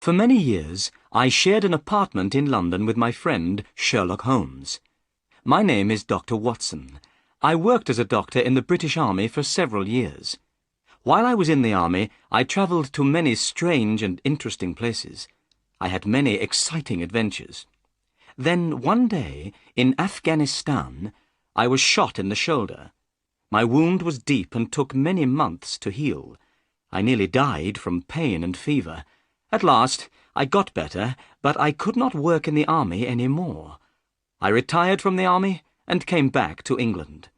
For many years, I shared an apartment in London with my friend Sherlock Holmes. My name is Dr. Watson. I worked as a doctor in the British Army for several years. While I was in the army, I travelled to many strange and interesting places. I had many exciting adventures. Then one day, in Afghanistan, I was shot in the shoulder. My wound was deep and took many months to heal. I nearly died from pain and fever. At last, I got better, but I could not work in the army any more. I retired from the army and came back to England.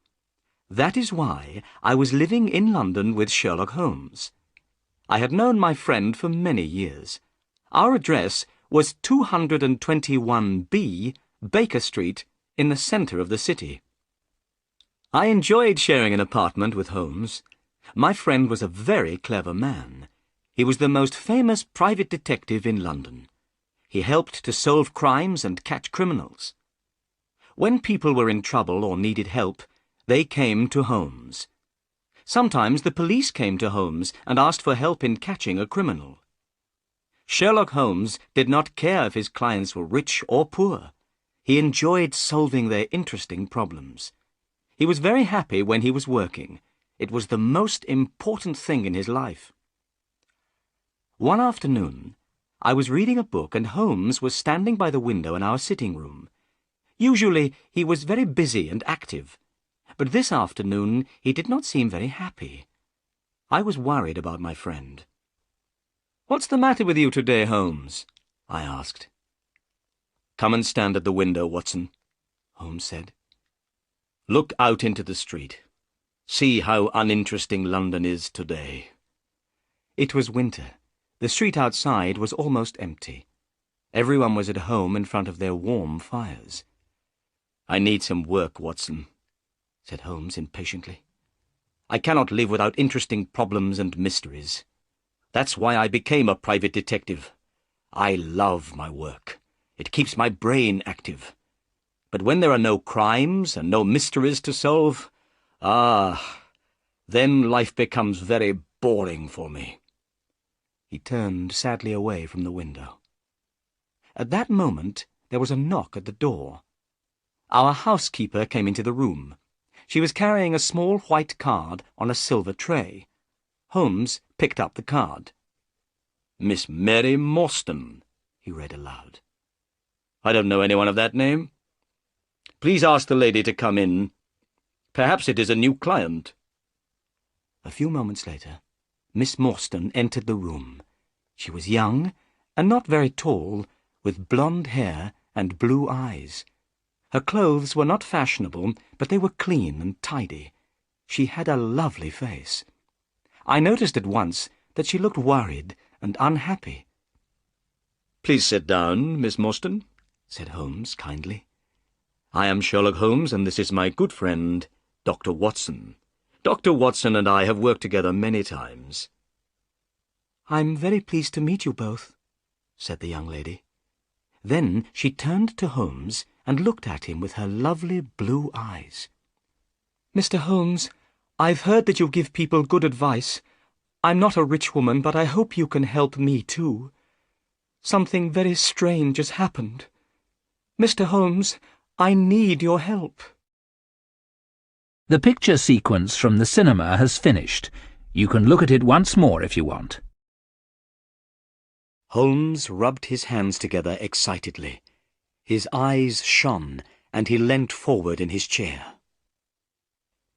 That is why I was living in London with Sherlock Holmes. I had known my friend for many years. Our address was 221B, Baker Street, in the centre of the city. I enjoyed sharing an apartment with Holmes. My friend was a very clever man. He was the most famous private detective in London. He helped to solve crimes and catch criminals. When people were in trouble or needed help, they came to Holmes. Sometimes the police came to Holmes and asked for help in catching a criminal. Sherlock Holmes did not care if his clients were rich or poor. He enjoyed solving their interesting problems. He was very happy when he was working. It was the most important thing in his life. One afternoon, I was reading a book and Holmes was standing by the window in our sitting room. Usually, he was very busy and active, but this afternoon he did not seem very happy. I was worried about my friend. "What's the matter with you today, Holmes?" I asked. "Come and stand at the window, Watson," Holmes said. "Look out into the street. See how uninteresting London is today." It was winter. The street outside was almost empty. Everyone was at home in front of their warm fires. "I need some work, Watson," said Holmes impatiently. "I cannot live without interesting problems and mysteries. That's why I became a private detective. I love my work. It keeps my brain active. But when there are no crimes and no mysteries to solve, then life becomes very boring for me." He turned sadly away from the window. At that moment, there was a knock at the door. Our housekeeper came into the room. She was carrying a small white card on a silver tray. Holmes picked up the card. "Miss Mary Morstan," he read aloud. "I don't know anyone of that name. Please ask the lady to come in. Perhaps it is a new client." A few moments later, Miss Morstan entered the room. She was young and not very tall, with blonde hair and blue eyes. Her clothes were not fashionable, but they were clean and tidy. She had a lovely face. I noticed at once that she looked worried and unhappy. "Please sit down, Miss Morstan," said Holmes kindly. "I am Sherlock Holmes, and this is my good friend, Dr. Watson. Dr. Watson and I have worked together many times." "I'm very pleased to meet you both," said the young lady. Then she turned to Holmes and looked at him with her lovely blue eyes. "Mr. Holmes, I've heard that you give people good advice. I'm not a rich woman, but I hope you can help me too. Something very strange has happened. Mr. Holmes, I need your help." The picture sequence from the cinema has finished. You can look at it once more if you want. Holmes rubbed his hands together excitedly. His eyes shone, and he leant forward in his chair.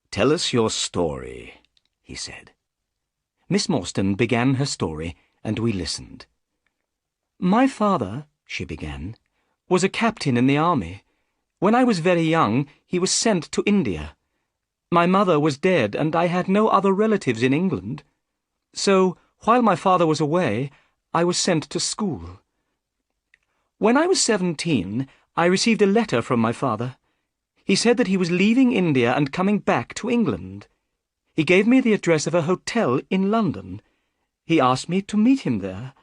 "Tell us your story," he said. Miss Morstan began her story, and we listened. "My father," she began, "was a captain in the army. When I was very young, he was sent to India. My mother was dead, and I had no other relatives in England. So, while my father was away, I was sent to school. When I was 17, I received a letter from my father. He said that he was leaving India and coming back to England. He gave me the address of a hotel in London. He asked me to meet him there.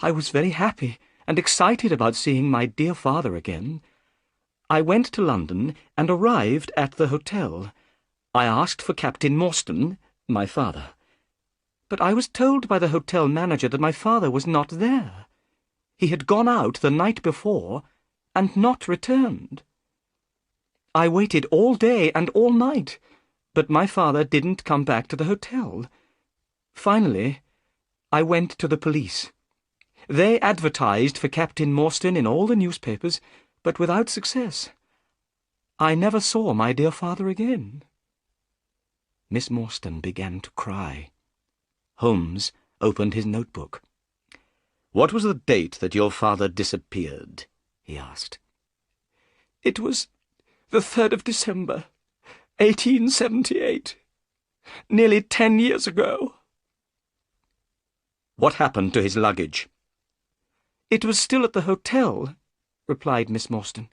I was very happy and excited about seeing my dear father again. I went to London and arrived at the hotel. I asked for Captain Morstan, my father. But I was told by the hotel manager that my father was not there. He had gone out the night before and not returned. I waited all day and all night, but my father didn't come back to the hotel. Finally, I went to the police. They advertised for Captain Morstan in all the newspapers, but without success. I never saw my dear father again." Miss Morstan began to cry. Holmes opened his notebook. "What was the date that your father disappeared?" he asked. "It was the 3rd of December, 1878. Nearly 10 years ago." "What happened to his luggage?" "It was still at the hotel," replied Miss Morstan.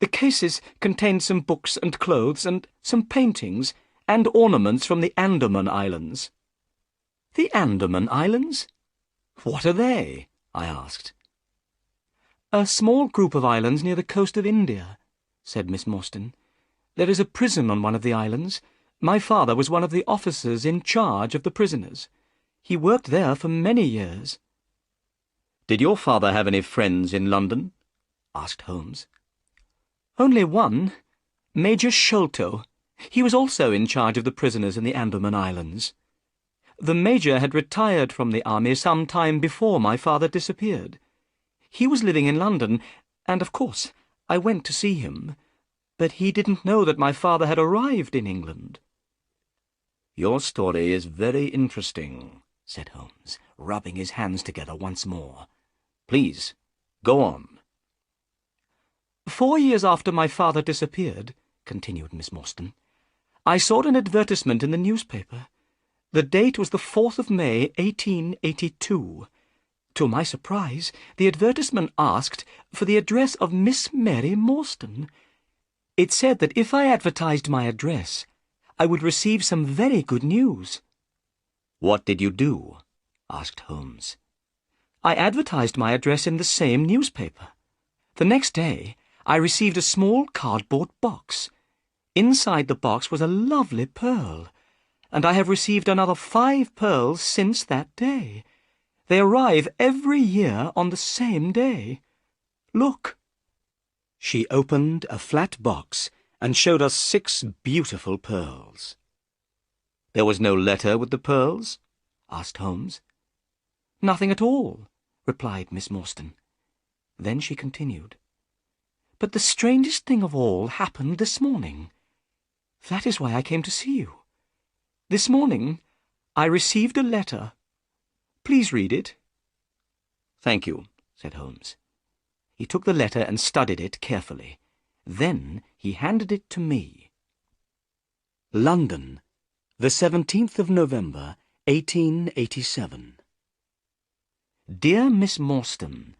"The cases contained some books and clothes and some paintings and ornaments from the Andaman Islands." "The Andaman Islands? What are they?" I asked. "A small group of islands near the coast of India," said Miss Morstan. "There is a prison on one of the islands. My father was one of the officers in charge of the prisoners. He worked there for many years." "Did your father have any friends in London?" asked Holmes. "Only one, Major Sholto. He was also in charge of the prisoners in the Andaman Islands. The Major had retired from the army some time before my father disappeared. He was living in London, and of course I went to see him, but he didn't know that my father had arrived in England." "Your story is very interesting," said Holmes, rubbing his hands together once more. "Please, go on." 4 years after my father disappeared," continued Miss Morstan, "I saw an advertisement in the newspaper. The date was the 4th of May, 1882. To my surprise, the advertisement asked for the address of Miss Mary Morstan. It said that if I advertised my address, I would receive some very good news." "What did you do?" asked Holmes. "I advertised my address in the same newspaper. The next day, I received a small cardboard box. Inside the box was a lovely pearl, and I have received another 5 pearls since that day. They arrive every year on the same day. Look." She opened a flat box and showed us 6 beautiful pearls. "There was no letter with the pearls?" asked Holmes. "Nothing at all," replied Miss Morstan. Then she continued, "But the strangest thing of all happened this morning. That is why I came to see you. This morning I received a letter. Please read it." "Thank you," said Holmes. He took the letter and studied it carefully. Then he handed it to me. London, the 17th of November, 1887. Dear Miss Morstan,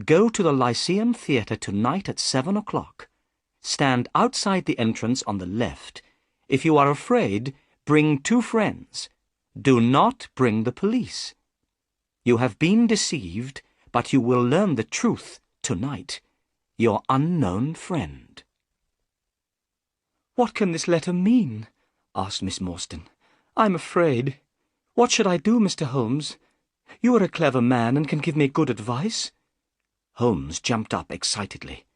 go to the Lyceum Theatre tonight at 7 o'clock. Stand outside the entrance on the left. If you are afraid, bring 2 friends. Do not bring the police. You have been deceived, but you will learn the truth tonight. Your unknown friend. "What can this letter mean?" asked Miss Morstan. "I'm afraid. What should I do, Mr. Holmes? You are a clever man and can give me good advice." Holmes jumped up excitedly.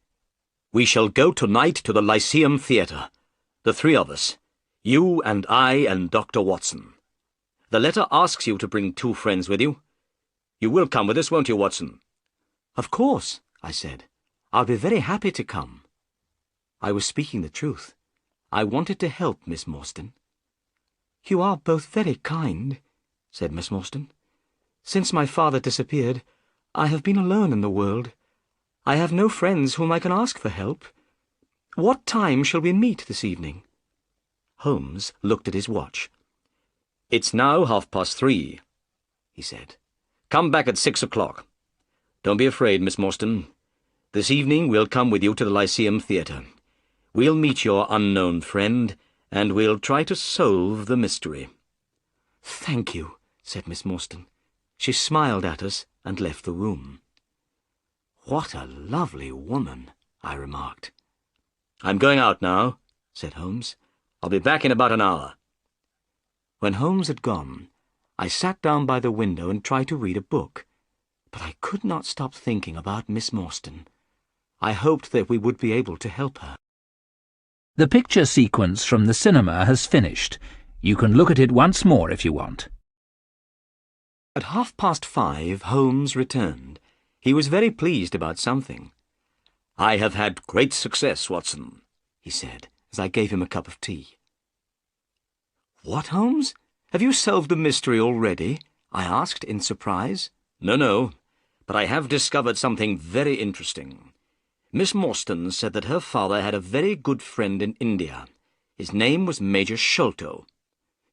"We shall go tonight to the Lyceum Theatre. The 3 of us. You and I and Dr. Watson. The letter asks you to bring 2 friends with you. You will come with us, won't you, Watson?" "Of course," I said. "I'll be very happy to come." I was speaking the truth. I wanted to help Miss Morstan. "You are both very kind," said Miss Morstan. "Since my father disappeared, I have been alone in the world. I have no friends whom I can ask for help. What time shall we meet this evening?" Holmes looked at his watch. "It's now 3:30, he said. "Come back at 6 o'clock. Don't be afraid, Miss Morstan. This evening we'll come with you to the Lyceum Theatre. We'll meet your unknown friend, and we'll try to solve the mystery." "Thank you," said Miss Morstan. She smiled at us and left the room. "What a lovely woman," I remarked. "I'm going out now," said Holmes. "I'll be back in about an hour." When Holmes had gone, I sat down by the window and tried to read a book, but I could not stop thinking about Miss Morstan. I hoped that we would be able to help her. The picture sequence from the cinema has finished. You can look at it once more if you want. At 5:30, Holmes returned. He was very pleased about something. "I have had great success, Watson," he said, as I gave him a cup of tea. "What, Holmes? Have you solved the mystery already?" I asked in surprise. No, but I have discovered something very interesting. Miss Morstan said that her father had a very good friend in India. His name was Major Sholto.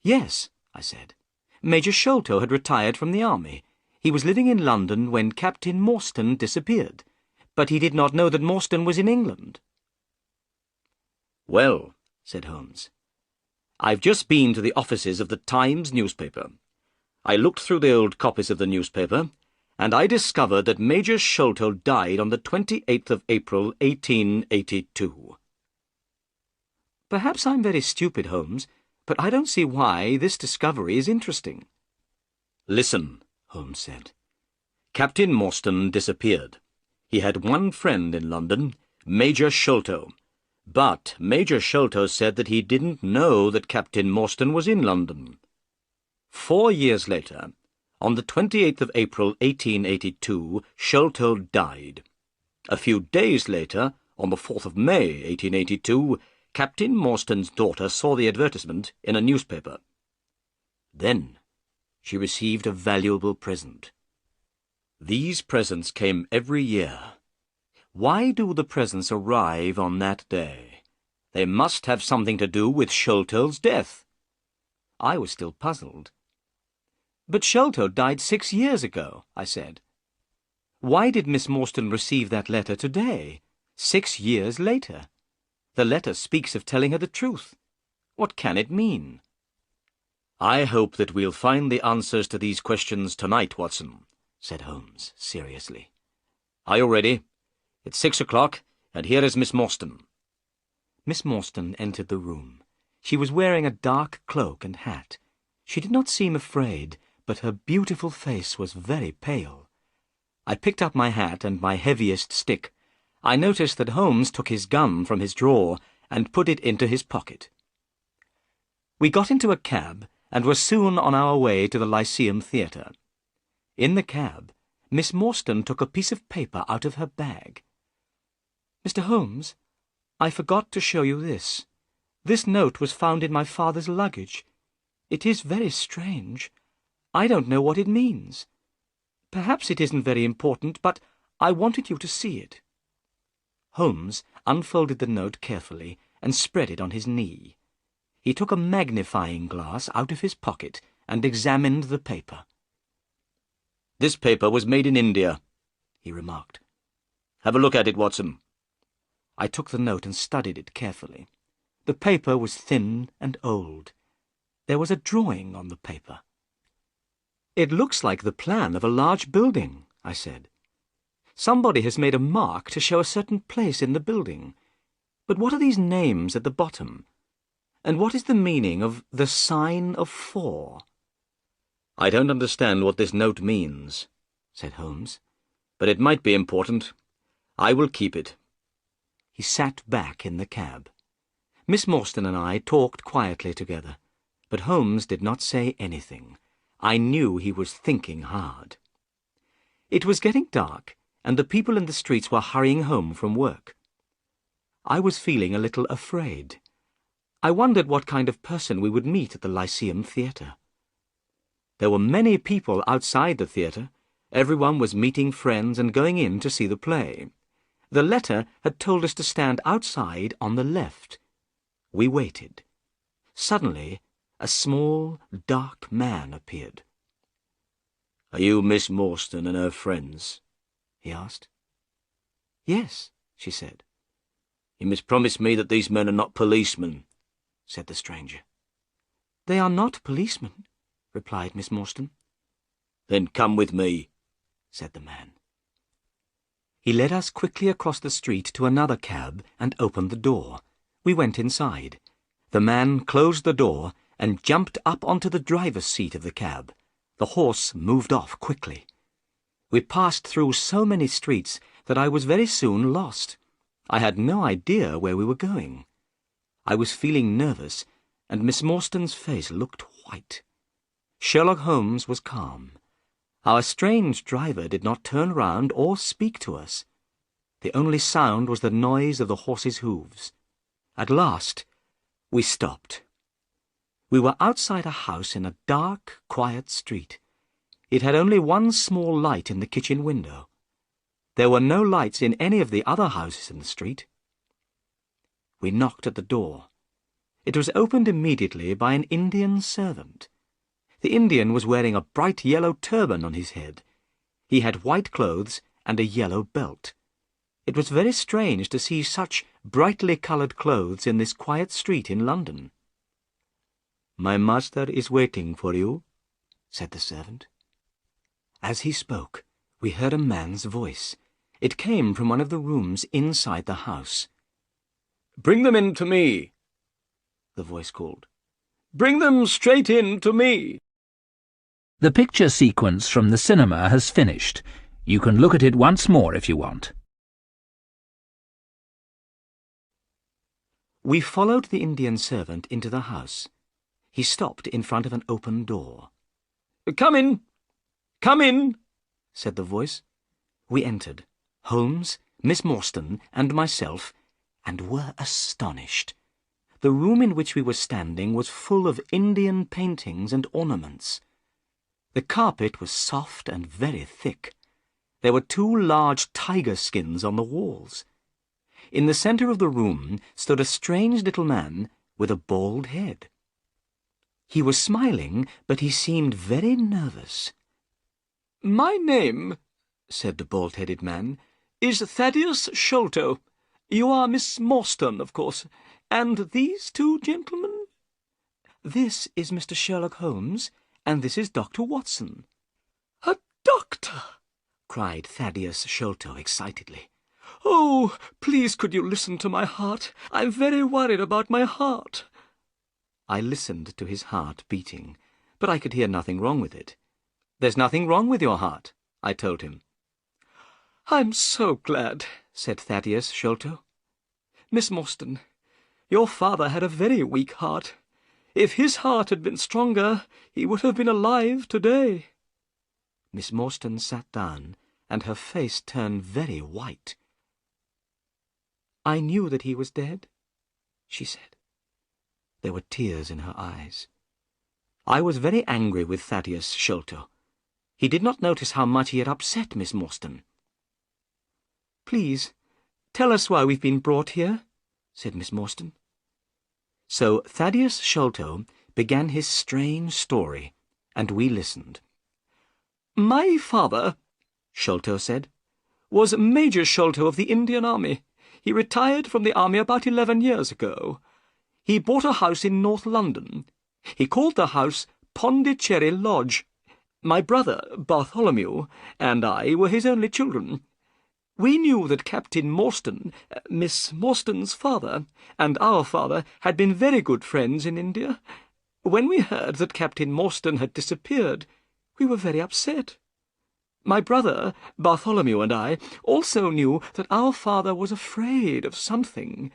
"Yes," I said. "Major Sholto had retired from the army. He was living in London when Captain Morstan disappeared, but he did not know that Morstan was in England." "Well," said Holmes, "I've just been to the offices of the Times newspaper. I looked through the old copies of the newspaper, and I discovered that Major Sholto died on the 28th of April, 1882. "Perhaps I'm very stupid, Holmes, but I don't see why this discovery is interesting." "Listen," Holmes said. "Captain Morstan disappeared. He had one friend in London, Major Sholto. But Major Sholto said that he didn't know that Captain Morstan was in London. 4 years later, on the 28th of April, 1882, Sholto died. A few days later, on the 4th of May, 1882, Captain Morstan's daughter saw the advertisement in a newspaper. Then she received a valuable present. These presents came every year. Why do the presents arrive on that day? They must have something to do with Sholto's death." I was still puzzled. "But Sholto died 6 years ago," I said. "Why did Miss Morstan receive that letter today, 6 years later? The letter speaks of telling her the truth. What can it mean?" "I hope that we'll find the answers to these questions tonight, Watson," said Holmes seriously. "Are you ready? It's 6 o'clock, and here is Miss Morstan." Miss Morstan entered the room. She was wearing a dark cloak and hat. She did not seem afraid, but her beautiful face was very pale. I picked up my hat and my heaviest stick. I noticed that Holmes took his gun from his drawer and put it into his pocket. We got into a cab and were soon on our way to the Lyceum Theatre. In the cab, Miss Morstan took a piece of paper out of her bag. "Mr. Holmes, I forgot to show you this. This note was found in my father's luggage. It is very strange. I don't know what it means. Perhaps it isn't very important, but I wanted you to see it." Holmes unfolded the note carefully and spread it on his knee. He took a magnifying glass out of his pocket and examined the paper. "This paper was made in India," he remarked. "Have a look at it, Watson." I took the note and studied it carefully. The paper was thin and old. There was a drawing on the paper. "It looks like the plan of a large building," I said. "Somebody has made a mark to show a certain place in the building. But what are these names at the bottom? And what is the meaning of the sign of 4? "I don't understand what this note means," said Holmes, "but it might be important. I will keep it." He sat back in the cab. Miss Morstan and I talked quietly together, but Holmes did not say anything. I knew he was thinking hard. It was getting dark, and the people in the streets were hurrying home from work. I was feeling a little afraid. I wondered what kind of person we would meet at the Lyceum Theatre. There were many people outside the theatre. Everyone was meeting friends and going in to see the play. The letter had told us to stand outside on the left. We waited. Suddenly, a small, dark man appeared. "Are you Miss Morstan and her friends?" he asked. "Yes," she said. "You must promise me that these men are not policemen," said the stranger. "They are not policemen," replied Miss Morstan. "Then come with me," said the man. He led us quickly across the street to another cab and opened the door. We went inside. The man closed the door and jumped up onto the driver's seat of the cab. The horse moved off quickly. We passed through so many streets that I was very soon lost. I had no idea where we were going. I was feeling nervous, and Miss Morstan's face looked white. Sherlock Holmes was calm. Our strange driver did not turn round or speak to us. The only sound was the noise of the horse's hooves. At last, we stopped. We were outside a house in a dark, quiet street. It had only one small light in the kitchen window. There were no lights in any of the other houses in the street. We knocked at the door. It was opened immediately by an Indian servant. The Indian was wearing a bright yellow turban on his head. He had white clothes and a yellow belt. It was very strange to see such brightly coloured clothes in this quiet street in London. "My master is waiting for you," said the servant. As he spoke, we heard a man's voice. It came from one of the rooms inside the house. "Bring them in to me," the voice called. "Bring them straight in to me." The picture sequence from the cinema has finished. You can look at it once more if you want. We followed the Indian servant into the house. He stopped in front of an open door. "Come in! Come in!" said the voice. We entered, Holmes, Miss Morstan, and myself, and were astonished. The room in which we were standing was full of Indian paintings and ornaments. The carpet was soft and very thick. There were 2 large tiger skins on the walls. In the centre of the room stood a strange little man with a bald head. He was smiling, but he seemed very nervous. "My name," said the bald-headed man, "is Thaddeus Sholto. You are Miss Morstan, of course. And these 2 gentlemen?" "This is Mr. Sherlock Holmes, and this is Dr. Watson." "A doctor!" cried Thaddeus Sholto excitedly. "Oh, please could you listen to my heart? I'm very worried about my heart." I listened to his heart beating, but I could hear nothing wrong with it. "There's nothing wrong with your heart," I told him. "I'm so glad," said Thaddeus Sholto. "Miss Morstan, your father had a very weak heart. If his heart had been stronger, he would have been alive today." Miss Morstan sat down, and her face turned very white. "I knew that he was dead," she said. There were tears in her eyes. I was very angry with Thaddeus Sholto. He did not notice how much he had upset Miss Morstan. "Please, tell us why we've been brought here," said Miss Morstan. So Thaddeus Sholto began his strange story, and we listened. "My father," Sholto said, "was Major Sholto of the Indian Army. He retired from the army about 11 years ago. He bought a house in North London. He called the house Pondicherry Lodge. My brother, Bartholomew, and I were his only children. We knew that Captain Morstan, Miss Morstan's father, and our father had been very good friends in India. When we heard that Captain Morstan had disappeared, we were very upset. My brother, Bartholomew, and I also knew that our father was afraid of something.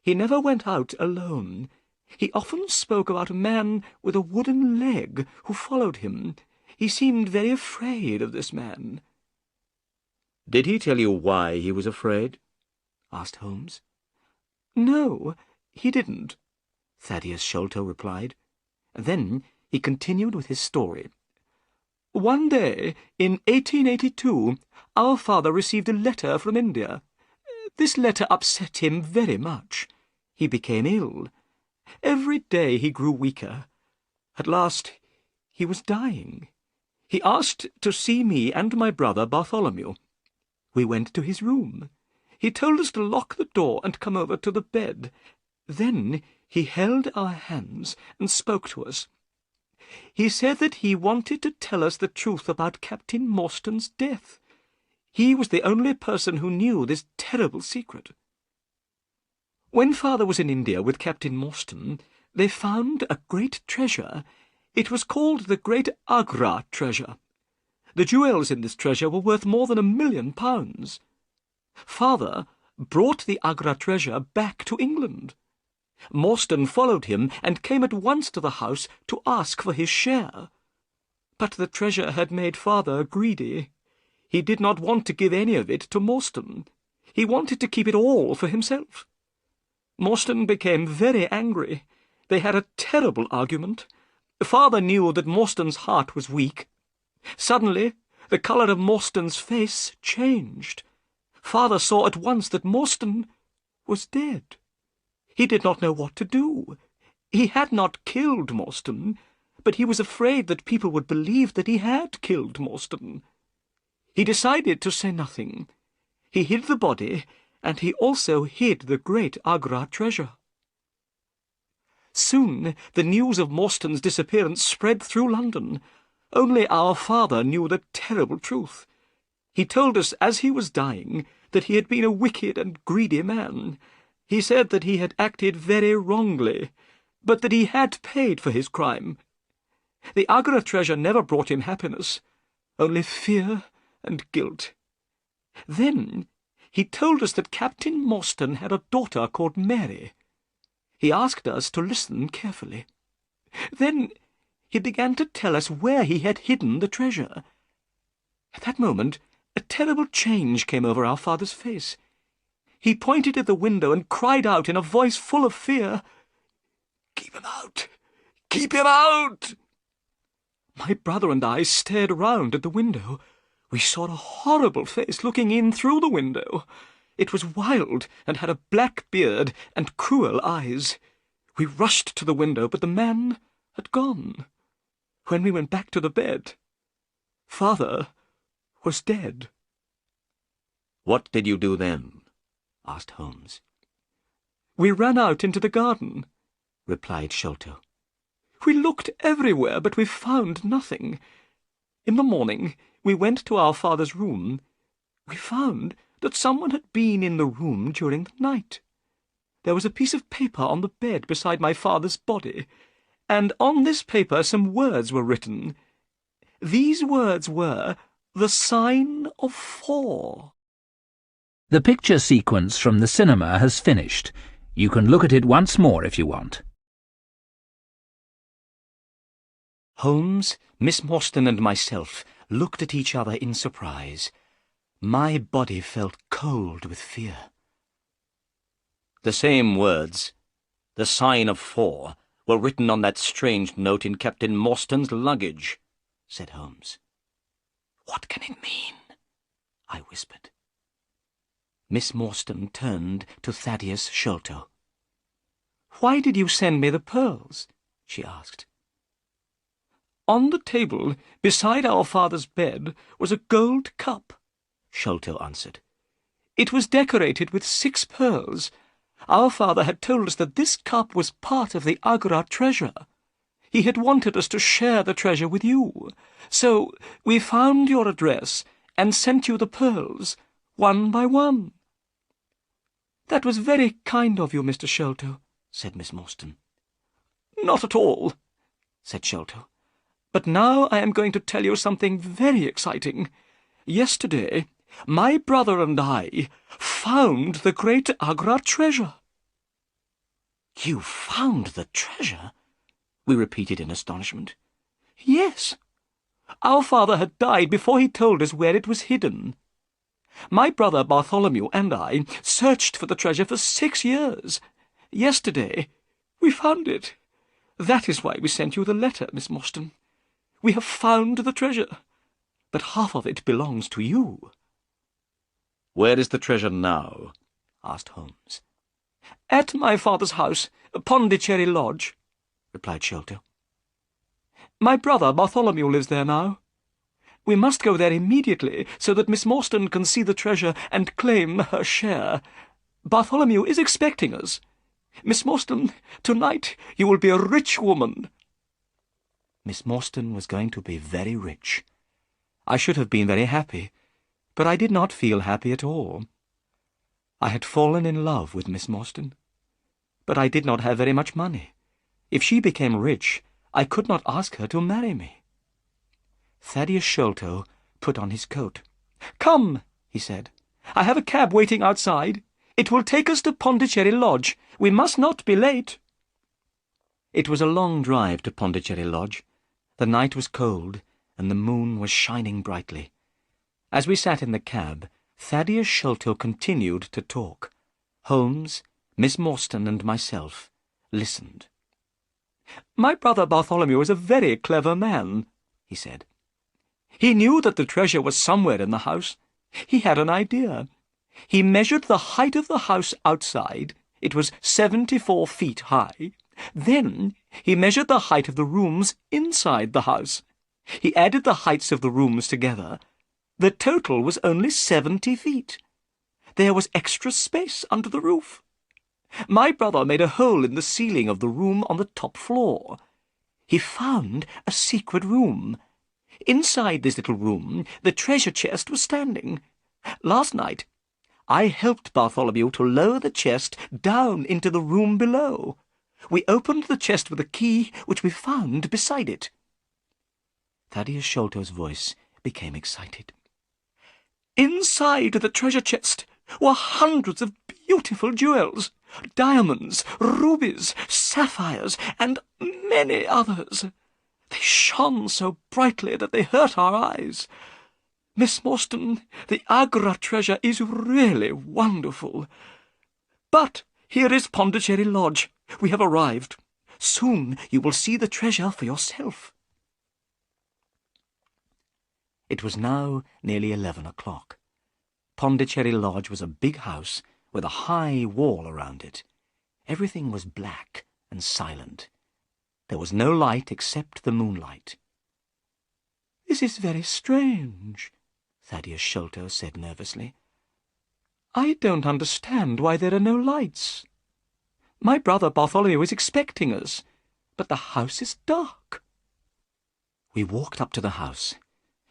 He never went out alone. He often spoke about a man with a wooden leg who followed him. He seemed very afraid of this man." "Did he tell you why he was afraid?" asked Holmes. "No, he didn't," Thaddeus Sholto replied. Then he continued with his story. "One day, in 1882, our father received a letter from India. This letter upset him very much. He became ill. Every day he grew weaker. At last he was dying. He asked to see me and my brother Bartholomew. We went to his room. He told us to lock the door and come over to the bed. Then he held our hands and spoke to us. He said that he wanted to tell us the truth about Captain Morstan's death. He was the only person who knew this terrible secret. When father was in India with Captain Morstan, they found a great treasure. It was called the Great Agra Treasure. The jewels in this treasure were worth more than £1,000,000. Father brought the Agra treasure back to England. Morstan followed him and came at once to the house to ask for his share. But the treasure had made Father greedy. He did not want to give any of it to Morstan. He wanted to keep it all for himself. Morstan became very angry. They had a terrible argument. Father knew that Morstan's heart was weak. Suddenly, the colour of Morstan's face changed. Father saw at once that Morstan was dead. He did not know what to do. He had not killed Morstan, but he was afraid that people would believe that he had killed Morstan. He decided to say nothing. He hid the body, and he also hid the great Agra treasure. Soon the news of Morstan's disappearance spread through London. Only our father knew the terrible truth. He told us as he was dying that he had been a wicked and greedy man. He said that he had acted very wrongly, but that he had paid for his crime. The Agra treasure never brought him happiness, only fear and guilt. Then he told us that Captain Morstan had a daughter called Mary. He asked us to listen carefully. Then he began to tell us where he had hidden the treasure. At that moment, a terrible change came over our father's face. He pointed at the window and cried out in a voice full of fear, "Keep him out! Keep him out!" My brother and I stared round at the window. We saw a horrible face looking in through the window. It was wild and had a black beard and cruel eyes. We rushed to the window, but the man had gone. When we went back to the bed, Father was dead. "What did you do then?" asked Holmes. "We ran out into the garden," replied Sholto. "We looked everywhere, but we found nothing. In the morning, we went to our father's room. We found that someone had been in the room during the night. There was a piece of paper on the bed beside my father's body, and on this paper some words were written. These words were, 'The sign of 4. The picture sequence from the cinema has finished. You can look at it once more if you want. Holmes, Miss Morstan and myself looked at each other in surprise. My body felt cold with fear. "The same words, 'The sign of 4, were written on that strange note in Captain Morstan's luggage," said Holmes. "What can it mean?" I whispered. Miss Morstan turned to Thaddeus Sholto. "Why did you send me the pearls?" she asked. "On the table, beside our father's bed, was a gold cup," Sholto answered. "It was decorated with 6 pearls. Our father had told us that this cup was part of the Agra treasure. He had wanted us to share the treasure with you. So we found your address and sent you the pearls, one by one." "That was very kind of you, Mr. Sholto," said Miss Morstan. "Not at all," said Sholto. "But now I am going to tell you something very exciting. Yesterday, my brother and I found the great Agra treasure." "You found the treasure?" we repeated in astonishment. "Yes. Our father had died before he told us where it was hidden. My brother Bartholomew and I searched for the treasure for 6 years. Yesterday, we found it. That is why we sent you the letter, Miss Morstan. We have found the treasure, but half of it belongs to you." "Where is the treasure now?" asked Holmes. "At my father's house, Pondicherry Lodge," replied Sholto. "My brother Bartholomew lives there now. We must go there immediately so that Miss Morstan can see the treasure and claim her share. Bartholomew is expecting us. Miss Morstan, tonight you will be a rich woman." Miss Morstan was going to be very rich. I should have been very happy, but I did not feel happy at all. I had fallen in love with Miss Morstan, but I did not have very much money. If she became rich, I could not ask her to marry me. Thaddeus Sholto put on his coat. "Come," he said. "I have a cab waiting outside. It will take us to Pondicherry Lodge. We must not be late." It was a long drive to Pondicherry Lodge. The night was cold, and the moon was shining brightly. As we sat in the cab, Thaddeus Sholto continued to talk. Holmes, Miss Morstan, and myself listened. "My brother Bartholomew is a very clever man," he said. "He knew that the treasure was somewhere in the house. He had an idea. He measured the height of the house outside. It was 74 feet high. Then he measured the height of the rooms inside the house. He added the heights of the rooms together. The total was only 70 feet. There was extra space under the roof. My brother made a hole in the ceiling of the room on the top floor. He found a secret room. Inside this little room, the treasure chest was standing. Last night, I helped Bartholomew to lower the chest down into the room below. We opened the chest with a key which we found beside it." Thaddeus Sholto's voice became excited. "Inside the treasure chest were hundreds of beautiful jewels, diamonds, rubies, sapphires, and many others. They shone so brightly that they hurt our eyes. Miss Morstan, the Agra treasure is really wonderful. But here is Pondicherry Lodge. We have arrived. Soon you will see the treasure for yourself." It was now nearly 11 o'clock. Pondicherry Lodge was a big house with a high wall around it. Everything was black and silent. There was no light except the moonlight. "This is very strange," Thaddeus Sholto said nervously. "I don't understand why there are no lights. My brother Bartholomew is expecting us, but the house is dark." We walked up to the house.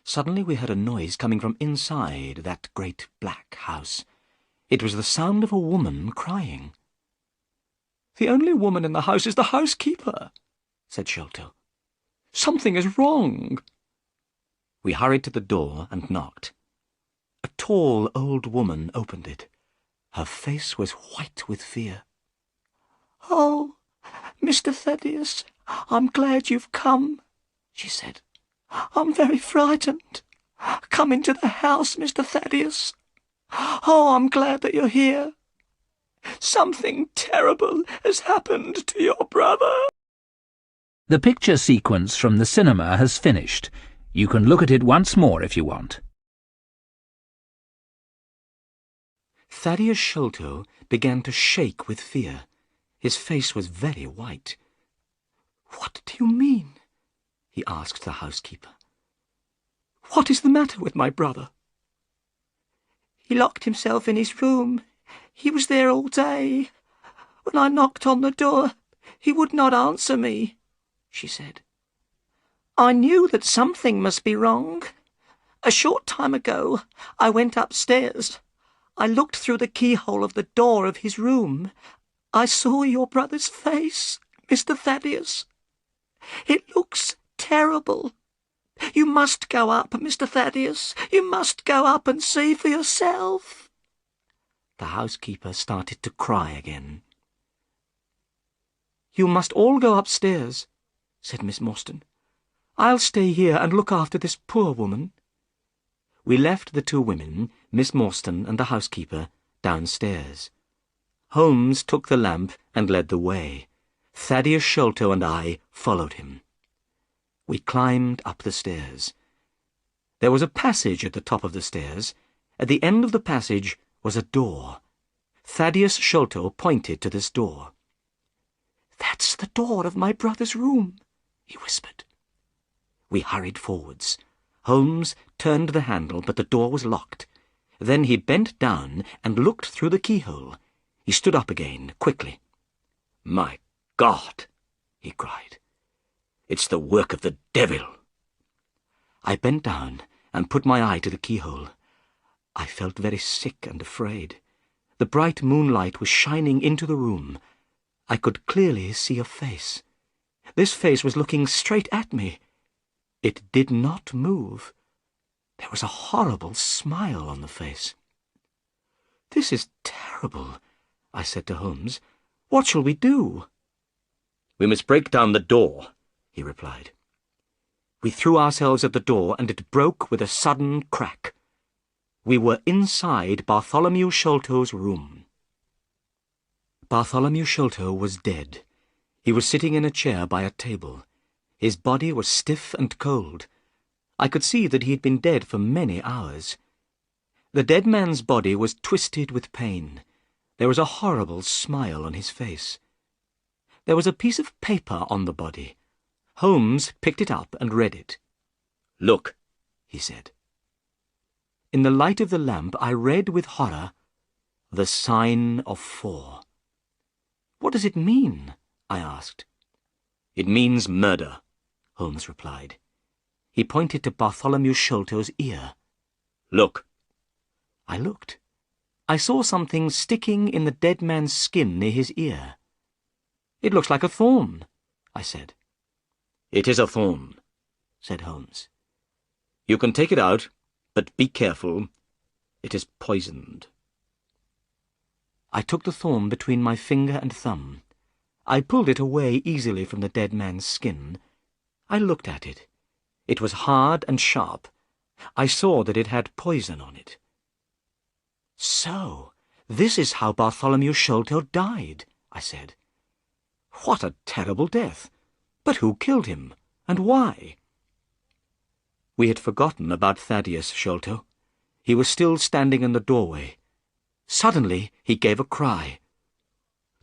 Suddenly we heard a noise coming from inside that great black house. It was the sound of a woman crying. "The only woman in the house is the housekeeper," said Sholto. "Something is wrong." We hurried to the door and knocked. A tall old woman opened it. Her face was white with fear. "Oh, Mr. Thaddeus, I'm glad you've come," she said. "I'm very frightened. Come into the house, Mr. Thaddeus. Oh, I'm glad that you're here. Something terrible has happened to your brother." The picture sequence from the cinema has finished. You can look at it once more if you want. Thaddeus Sholto began to shake with fear. His face was very white. "What do you mean?" he asked the housekeeper. "What is the matter with my brother?" "He locked himself in his room. He was there all day. When I knocked on the door, he would not answer me," she said. "I knew that something must be wrong. A short time ago, I went upstairs. I looked through the keyhole of the door of his room. I saw your brother's face, Mr. Thaddeus. It looks terrible. You must go up, Mr. Thaddeus. You must go up and see for yourself." The housekeeper started to cry again. "You must all go upstairs," said Miss Morstan. "I'll stay here and look after this poor woman." We left the two women, Miss Morstan and the housekeeper, downstairs. Holmes took the lamp and led the way. Thaddeus Sholto and I followed him. We climbed up the stairs. There was a passage at the top of the stairs. At the end of the passage was a door. Thaddeus Sholto pointed to this door. "That's the door of my brother's room," he whispered. We hurried forwards. Holmes turned the handle, but the door was locked. Then he bent down and looked through the keyhole. He stood up again, quickly. "My God!" he cried. "It's the work of the devil." I bent down and put my eye to the keyhole. I felt very sick and afraid. The bright moonlight was shining into the room. I could clearly see a face. This face was looking straight at me. It did not move. There was a horrible smile on the face. "This is terrible," I said to Holmes. "What shall we do?" "We must break down the door," he replied. We threw ourselves at the door, and it broke with a sudden crack. We were inside Bartholomew Sholto's room. Bartholomew Sholto was dead. He was sitting in a chair by a table. His body was stiff and cold. I could see that he had been dead for many hours. The dead man's body was twisted with pain. There was a horrible smile on his face. There was a piece of paper on the body. Holmes picked it up and read it. "Look," he said. In the light of the lamp, I read with horror, "The Sign of 4." "What does it mean?" I asked. "It means murder," Holmes replied. He pointed to Bartholomew Sholto's ear. "Look." I looked. I saw something sticking in the dead man's skin near his ear. "It looks like a thorn," I said. "It is a thorn," said Holmes. "You can take it out, but be careful. It is poisoned." I took the thorn between my finger and thumb. I pulled it away easily from the dead man's skin. I looked at it. It was hard and sharp. I saw that it had poison on it. "So, this is how Bartholomew Sholto died," I said. "What a terrible death! But who killed him, and why?" We had forgotten about Thaddeus Sholto. He was still standing in the doorway. Suddenly he gave a cry.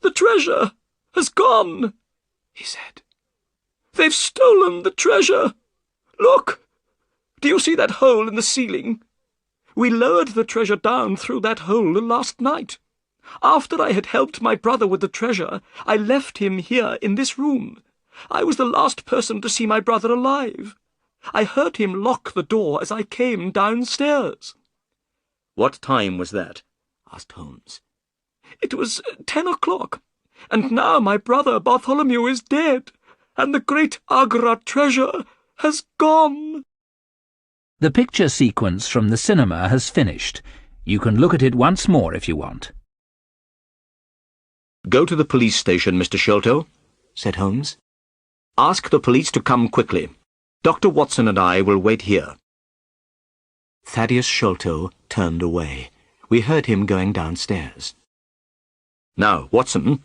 "The treasure has gone," he said. "They've stolen the treasure. Look! Do you see that hole in the ceiling? We lowered the treasure down through that hole last night. After I had helped my brother with the treasure, I left him here in this room. I was the last person to see my brother alive. I heard him lock the door as I came downstairs." "What time was that?" asked Holmes. "It was 10 o'clock, and now my brother Bartholomew is dead, and the great Agra treasure has gone." The picture sequence from the cinema has finished. You can look at it once more if you want. "Go to the police station, Mr. Sholto," said Holmes. "Ask the police to come quickly. Dr. Watson and I will wait here." Thaddeus Sholto turned away. We heard him going downstairs. "Now, Watson,"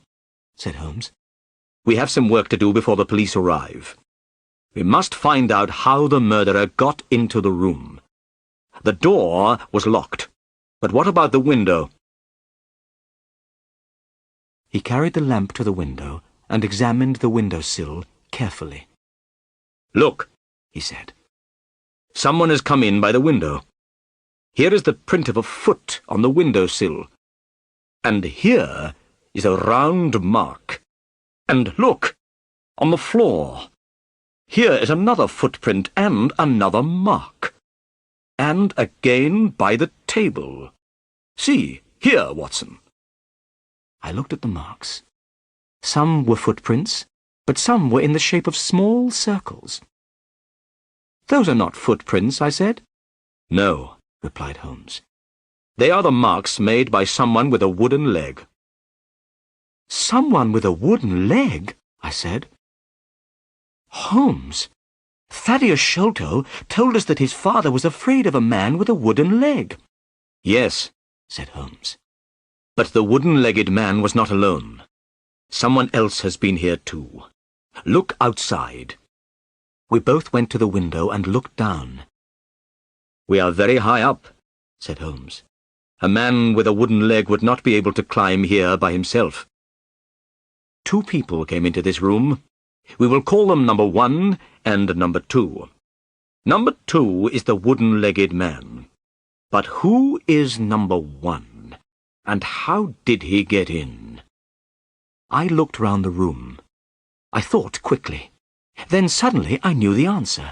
said Holmes, "we have some work to do before the police arrive. We must find out how the murderer got into the room. The door was locked, but what about the window?" He carried the lamp to the window and examined the window-sill carefully. "Look," he said. "Someone has come in by the window. Here is the print of a foot on the window-sill. And here is a round mark. And look, on the floor. Here is another footprint and another mark. And again by the table. See, here, Watson." I looked at the marks. Some were footprints, but some were in the shape of small circles. "Those are not footprints," I said. "No," replied Holmes. "They are the marks made by someone with a wooden leg." "Someone with a wooden leg?" I said. "Holmes, Thaddeus Sholto told us that his father was afraid of a man with a wooden leg." "Yes," said Holmes. "but the wooden-legged man was not alone. Someone else has been here too. Look outside." We both went to the window and looked down. "We are very high up," said Holmes. "A man with a wooden leg would not be able to climb here by himself. 2 people came into this room. We will call them number 1 and number 2. Number 2 is the wooden-legged man. But who is number 1? And how did he get in?" I looked round the room. I thought quickly. Then suddenly I knew the answer.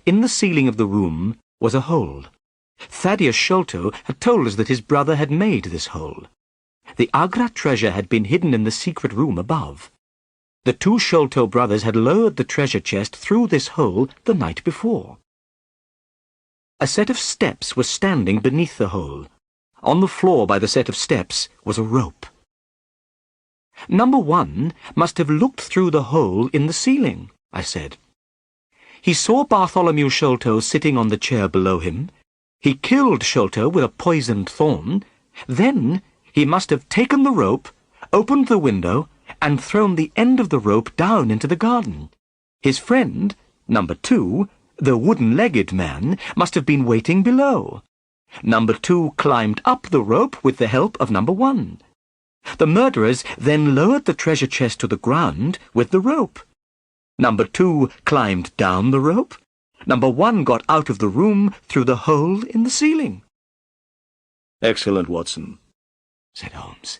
In the ceiling of the room was a hole. Thaddeus Sholto had told us that his brother had made this hole. The Agra treasure had been hidden in the secret room above. The two Sholto brothers had lowered the treasure chest through this hole the night before. A set of steps was standing beneath the hole. On the floor by the set of steps was a rope. Number 1 must have looked through the hole in the ceiling, I said. He saw Bartholomew Sholto sitting on the chair below him. He killed Sholto with a poisoned thorn. Then he must have taken the rope, opened the window, and thrown the end of the rope down into the garden. His friend, number 2, the wooden-legged man, must have been waiting below. Number 2 climbed up the rope with the help of number 1. The murderers then lowered the treasure chest to the ground with the rope. Number 2 climbed down the rope. Number 1 got out of the room through the hole in the ceiling. Excellent, Watson, said Holmes.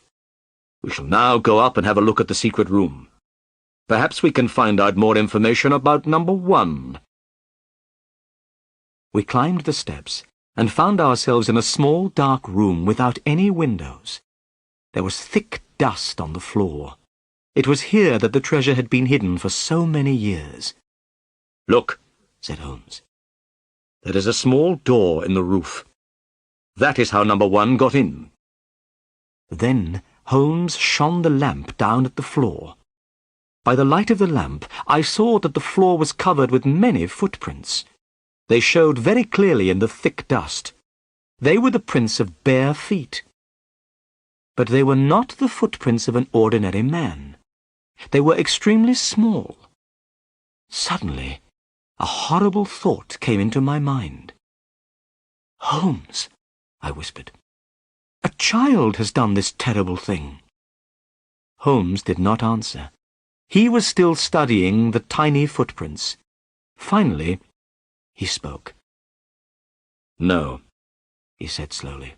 We shall now go up and have a look at the secret room. Perhaps we can find out more information about number 1. We climbed the steps and found ourselves in a small dark room without any windows. There was thick dust on the floor. It was here that the treasure had been hidden for so many years. Look, said Holmes. there is a small door in the roof. That is how number 1 got in. Then Holmes shone the lamp down at the floor. By the light of the lamp, I saw that the floor was covered with many footprints. They showed very clearly in the thick dust. They were the prints of bare feet. But they were not the footprints of an ordinary man. They were extremely small. Suddenly, a horrible thought came into my mind. "Holmes," I whispered, "a child has done this terrible thing." Holmes did not answer. He was still studying the tiny footprints. Finally, he spoke. No, he said slowly.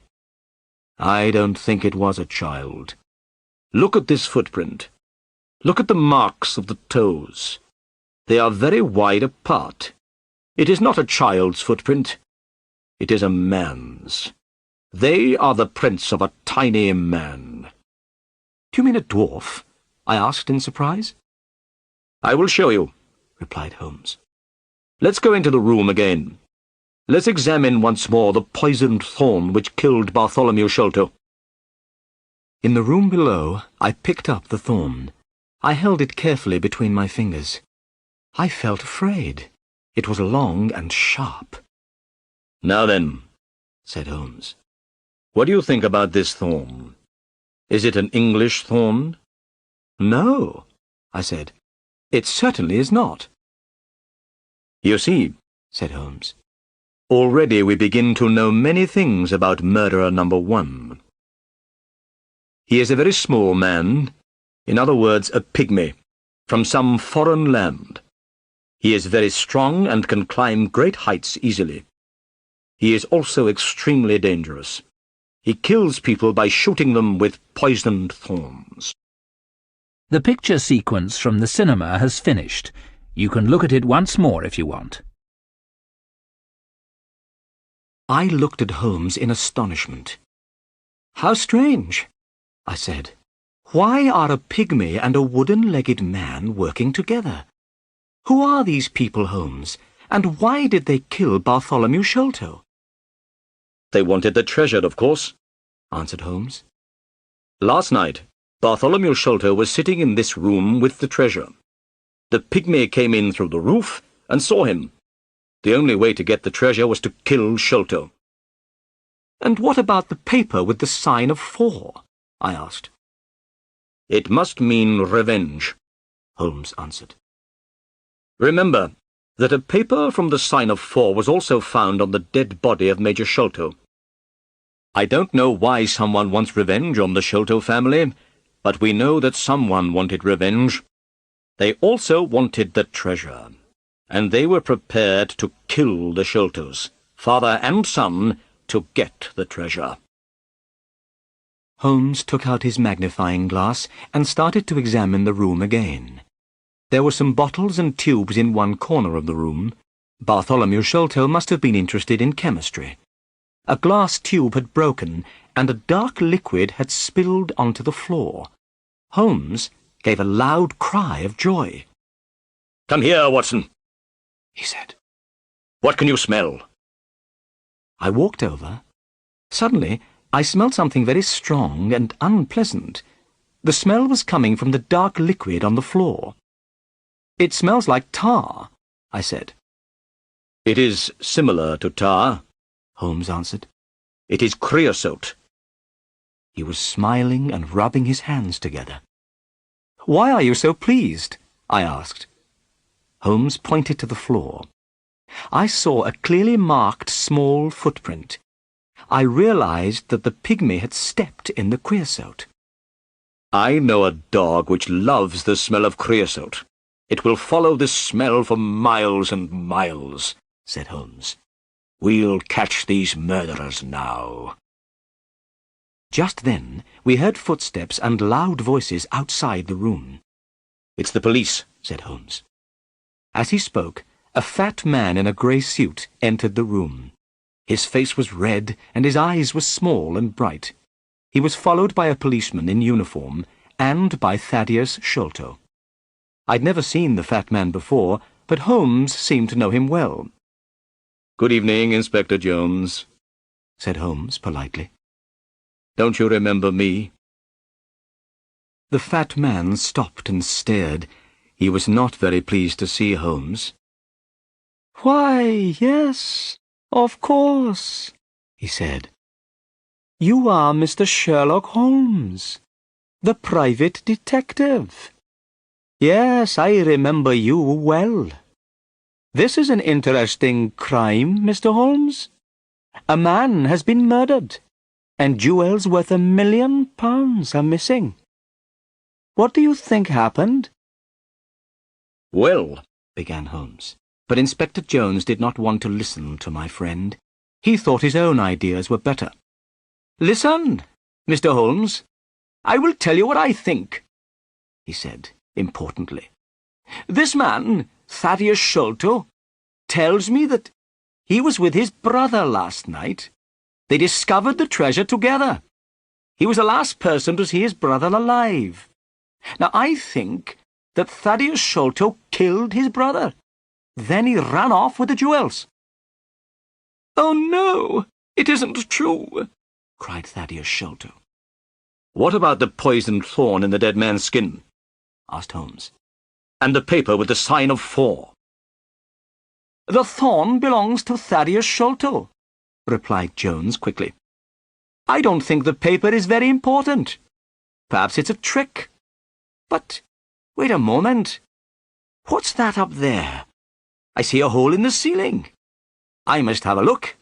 I don't think it was a child. Look at this footprint. Look at the marks of the toes. They are very wide apart. It is not a child's footprint. It is a man's. They are the prints of a tiny man. "Do you mean a dwarf?" I asked in surprise. I will show you, replied Holmes. Let's go into the room again. Let's examine once more the poisoned thorn which killed Bartholomew Sholto. In the room below, I picked up the thorn. I held it carefully between my fingers. I felt afraid. It was long and sharp. Now then, said Holmes, what do you think about this thorn? Is it an English thorn? No, I said. It certainly is not. You see, said Holmes, already we begin to know many things about murderer number 1. He is a very small man, in other words, a pygmy, from some foreign land. He is very strong and can climb great heights easily. He is also extremely dangerous. He kills people by shooting them with poisoned thorns. The picture sequence from the cinema has finished. You can look at it once more if you want. I looked at Holmes in astonishment. "How strange," I said. "Why are a pygmy and a wooden-legged man working together? Who are these people, Holmes, and why did they kill Bartholomew Sholto?" They wanted the treasure, of course, answered Holmes. Last night, Bartholomew Sholto was sitting in this room with the treasure. The pygmy came in through the roof and saw him. The only way to get the treasure was to kill Sholto. "And what about the paper with the sign of 4? I asked. "It must mean revenge," Holmes answered. "Remember that a paper from the sign of 4 was also found on the dead body of Major Sholto. I don't know why someone wants revenge on the Sholto family, but we know that someone wanted revenge. They also wanted the treasure, and they were prepared to kill the Sholtos, father and son, to get the treasure." Holmes took out his magnifying glass and started to examine the room again. There were some bottles and tubes in one corner of the room. Bartholomew Sholto must have been interested in chemistry. A glass tube had broken, and a dark liquid had spilled onto the floor. Holmes, gave a loud cry of joy. "Come here, Watson," he said. "What can you smell?" I walked over. Suddenly, I smelled something very strong and unpleasant. The smell was coming from the dark liquid on the floor. "It smells like tar," I said. "It is similar to tar," Holmes answered. "It is creosote." He was smiling and rubbing his hands together. "Why are you so pleased?" I asked. Holmes pointed to the floor. I saw a clearly marked small footprint. I realized that the pygmy had stepped in the creosote. "I know a dog which loves the smell of creosote. It will follow this smell for miles and miles," said Holmes. "We'll catch these murderers now." Just then, we heard footsteps and loud voices outside the room. "It's the police," said Holmes. As he spoke, a fat man in a grey suit entered the room. His face was red and his eyes were small and bright. He was followed by a policeman in uniform and by Thaddeus Sholto. I'd never seen the fat man before, but Holmes seemed to know him well. "Good evening, Inspector Jones," said Holmes politely. "Don't you remember me?" The fat man stopped and stared. He was not very pleased to see Holmes. "Why, yes, of course," he said. "You are Mr. Sherlock Holmes, the private detective. Yes, I remember you well. This is an interesting crime, Mr. Holmes. A man has been murdered, and jewels worth £1 million are missing. What do you think happened?" "Well," began Holmes, but Inspector Jones did not want to listen to my friend. He thought his own ideas were better. "Listen, Mr. Holmes. I will tell you what I think," he said importantly. "This man, Thaddeus Sholto, tells me that he was with his brother last night. They discovered the treasure together. He was the last person to see his brother alive. Now, I think that Thaddeus Sholto killed his brother. Then he ran off with the jewels." "Oh, no, it isn't true," cried Thaddeus Sholto. "What about the poisoned thorn in the dead man's skin?" asked Holmes. "And the paper with the sign of 4? "The thorn belongs to Thaddeus Sholto," replied Jones quickly. "I don't think the paper is very important. Perhaps it's a trick. But wait a moment. What's that up there? I see a hole in the ceiling. I must have a look."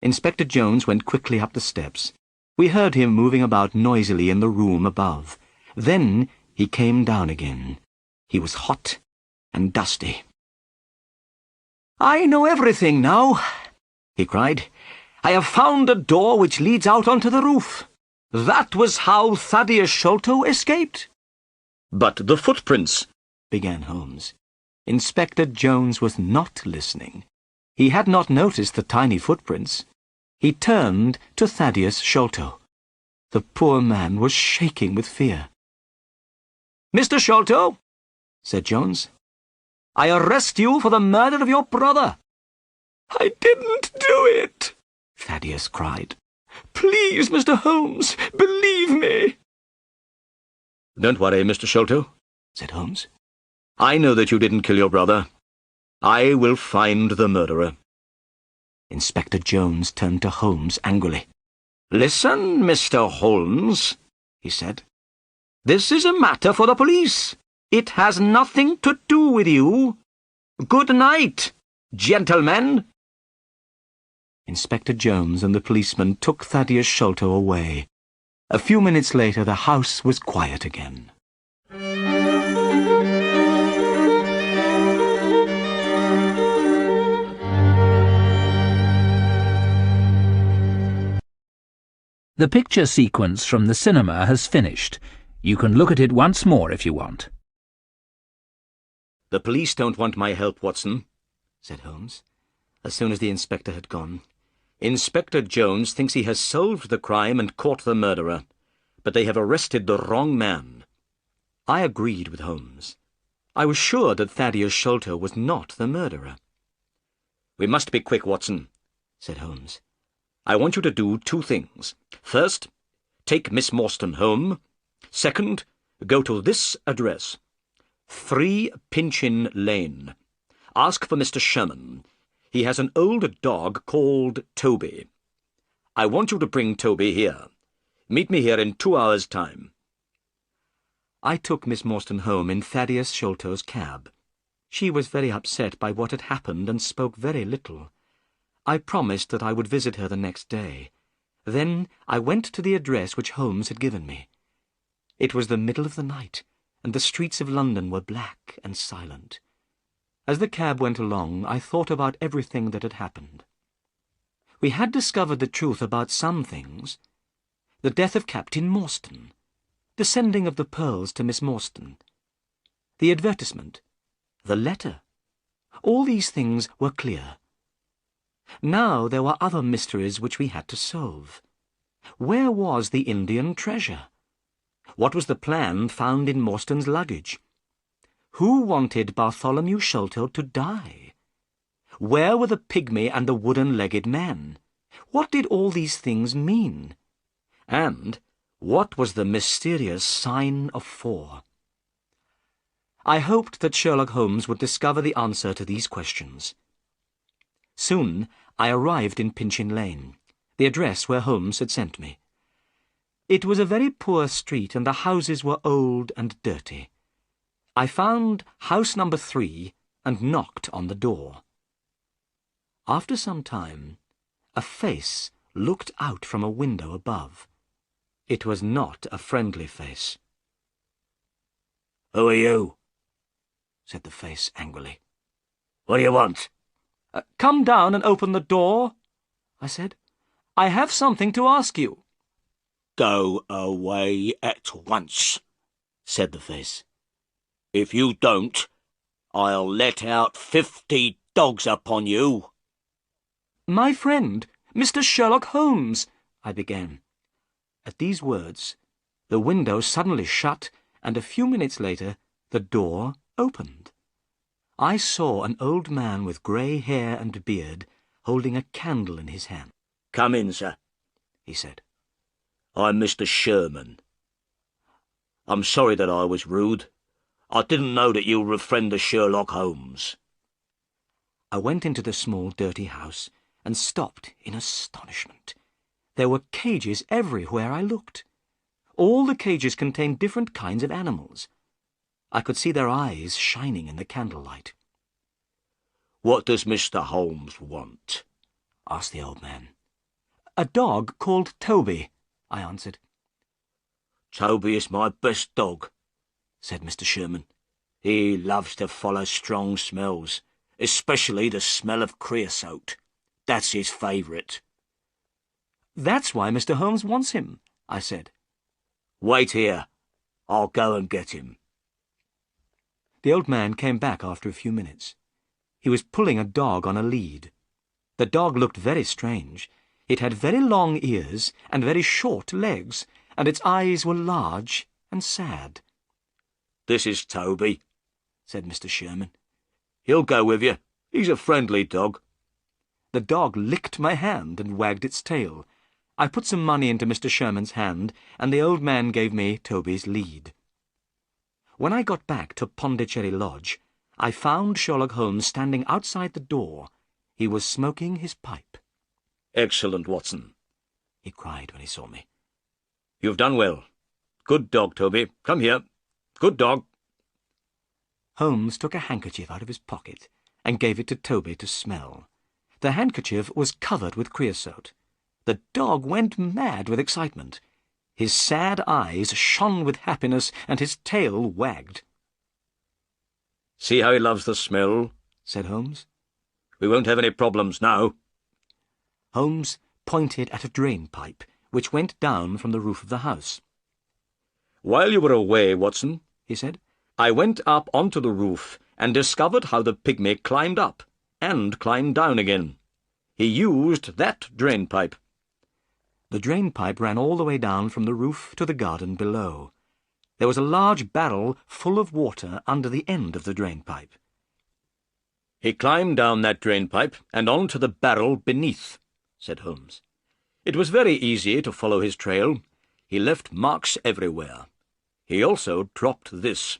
Inspector Jones went quickly up the steps. We heard him moving about noisily in the room above. Then he came down again. He was hot and dusty. "I know everything now," he cried. "I have found a door which leads out onto the roof. That was how Thaddeus Sholto escaped." "But the footprints," began Holmes. Inspector Jones was not listening. He had not noticed the tiny footprints. He turned to Thaddeus Sholto. The poor man was shaking with fear. "Mr. Sholto," said Jones, "I arrest you for the murder of your brother." "I didn't do it," Thaddeus cried. "Please, Mr. Holmes, believe me." "Don't worry, Mr. Sholto," said Holmes. "I know that you didn't kill your brother. I will find the murderer." Inspector Jones turned to Holmes angrily. "Listen, Mr. Holmes," he said. "This is a matter for the police. It has nothing to do with you. Good night, gentlemen." Inspector Jones and the policeman took Thaddeus Sholto away. A few minutes later, the house was quiet again. The picture sequence from the cinema has finished. You can look at it once more if you want. "The police don't want my help, Watson," said Holmes, as soon as the inspector had gone. "Inspector Jones thinks he has solved the crime and caught the murderer, but they have arrested the wrong man. I agreed with Holmes. I was sure that Thaddeus Sholto was not the murderer. "We must be quick, Watson," said Holmes. "I want you to do two things. First, take Miss Morstan home. Second, go to this address, 3 Pinchin Lane. Ask for Mr. Sherman. He has an old dog called Toby. I want you to bring Toby here. Meet me here in 2 hours' time." I took Miss Morstan home in Thaddeus Sholto's cab. She was very upset by what had happened and spoke very little. I promised that I would visit her the next day. Then I went to the address which Holmes had given me. It was the middle of the night, and the streets of London were black and silent. As the cab went along, I thought about everything that had happened. We had discovered the truth about some things. The death of Captain Morstan, the sending of the pearls to Miss Morstan, the advertisement, the letter. All these things were clear. Now there were other mysteries which we had to solve. Where was the Indian treasure? What was the plan found in Morstan's luggage? Who wanted Bartholomew Sholto to die? Where were the pygmy and the wooden-legged men? What did all these things mean? And what was the mysterious sign of 4? I hoped that Sherlock Holmes would discover the answer to these questions. Soon I arrived in Pinchin Lane, the address where Holmes had sent me. It was a very poor street, and the houses were old and dirty. I found house number 3 and knocked on the door. After some time, a face looked out from a window above. It was not a friendly face. "Who are you?" said the face angrily. "What do you want?" Come down and open the door," I said. "I have something to ask you." "Go away at once," said the face. "If you don't, I'll let out 50 dogs upon you." "My friend, Mr. Sherlock Holmes," I began. At these words, the window suddenly shut, and a few minutes later the door opened. I saw an old man with grey hair and beard holding a candle in his hand. "Come in, sir," he said. "I'm Mr. Sherman. I'm sorry that I was rude. I didn't know that you were a friend of Sherlock Holmes." I went into the small, dirty house and stopped in astonishment. There were cages everywhere I looked. All the cages contained different kinds of animals. I could see their eyes shining in the candlelight. "What does Mr. Holmes want?" asked the old man. "A dog called Toby," I answered. "Toby is my best dog," said Mr. Sherman. "He loves to follow strong smells, especially the smell of creosote. That's his favourite." "That's why Mr. Holmes wants him," I said. "Wait here. I'll go and get him." The old man came back after a few minutes. He was pulling a dog on a lead. The dog looked very strange. It had very long ears and very short legs, and its eyes were large and sad. "This is Toby," said Mr. Sherman. "He'll go with you. He's a friendly dog." The dog licked my hand and wagged its tail. I put some money into Mr. Sherman's hand, and the old man gave me Toby's lead. When I got back to Pondicherry Lodge, I found Sherlock Holmes standing outside the door. He was smoking his pipe. "Excellent, Watson," he cried when he saw me. "You've done well. Good dog, Toby. Come here. Good dog." Holmes took a handkerchief out of his pocket and gave it to Toby to smell. The handkerchief was covered with creosote. The dog went mad with excitement. His sad eyes shone with happiness, and his tail wagged. "See how he loves the smell," said Holmes. "We won't have any problems now." Holmes pointed at a drain pipe, which went down from the roof of the house. "While you were away, Watson," he said, "I went up onto the roof and discovered how the pygmy climbed up and climbed down again. He used that drain pipe." The drain pipe ran all the way down from the roof to the garden below. There was a large barrel full of water under the end of the drainpipe. "He climbed down that drainpipe and on to the barrel beneath," said Holmes. "It was very easy to follow his trail. He left marks everywhere. He also dropped this."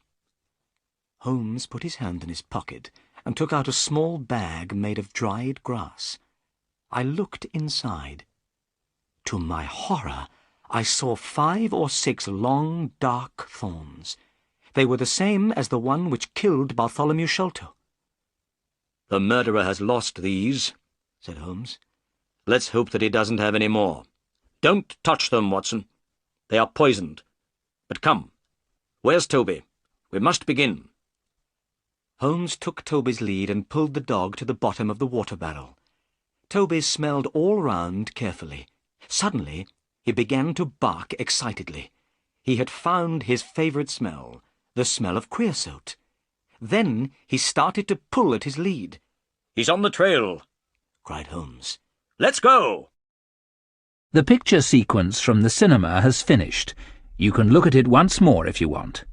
Holmes put his hand in his pocket and took out a small bag made of dried grass. I looked inside. To my horror, I saw 5 or 6 long, dark thorns. They were the same as the one which killed Bartholomew Sholto. "The murderer has lost these," said Holmes. "Let's hope that he doesn't have any more. Don't touch them, Watson. They are poisoned. But come, where's Toby? We must begin." Holmes took Toby's lead and pulled the dog to the bottom of the water barrel. Toby smelled all round carefully. Suddenly, he began to bark excitedly. He had found his favourite smell, the smell of creosote. Then he started to pull at his lead. "He's on the trail," cried Holmes. "Let's go!" The picture sequence from the cinema has finished. You can look at it once more if you want.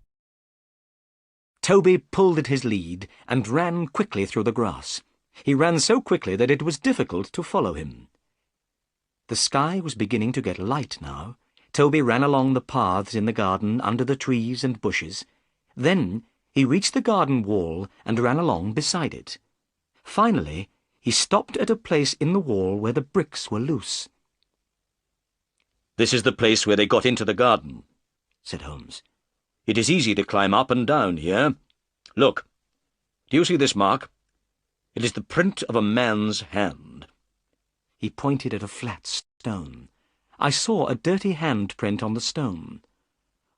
Toby pulled at his lead and ran quickly through the grass. He ran so quickly that it was difficult to follow him. The sky was beginning to get light now. Toby ran along the paths in the garden under the trees and bushes. Then he reached the garden wall and ran along beside it. Finally, he stopped at a place in the wall where the bricks were loose. "This is the place where they got into the garden," said Holmes. "It is easy to climb up and down here. Look, do you see this mark? It is the print of a man's hand." He pointed at a flat stone. I saw a dirty handprint on the stone.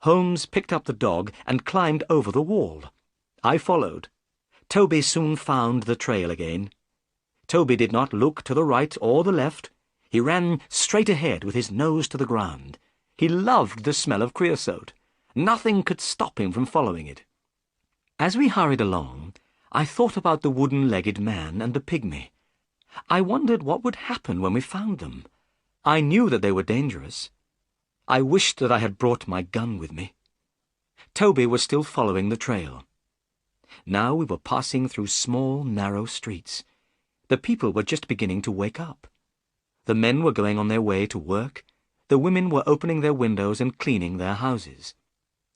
Holmes picked up the dog and climbed over the wall. I followed. Toby soon found the trail again. Toby did not look to the right or the left. He ran straight ahead with his nose to the ground. He loved the smell of creosote. Nothing could stop him from following it. As we hurried along, I thought about the wooden-legged man and the pygmy. I wondered what would happen when we found them. I knew that they were dangerous. I wished that I had brought my gun with me. Toby was still following the trail. Now we were passing through small, narrow streets. The people were just beginning to wake up. The men were going on their way to work. The women were opening their windows and cleaning their houses.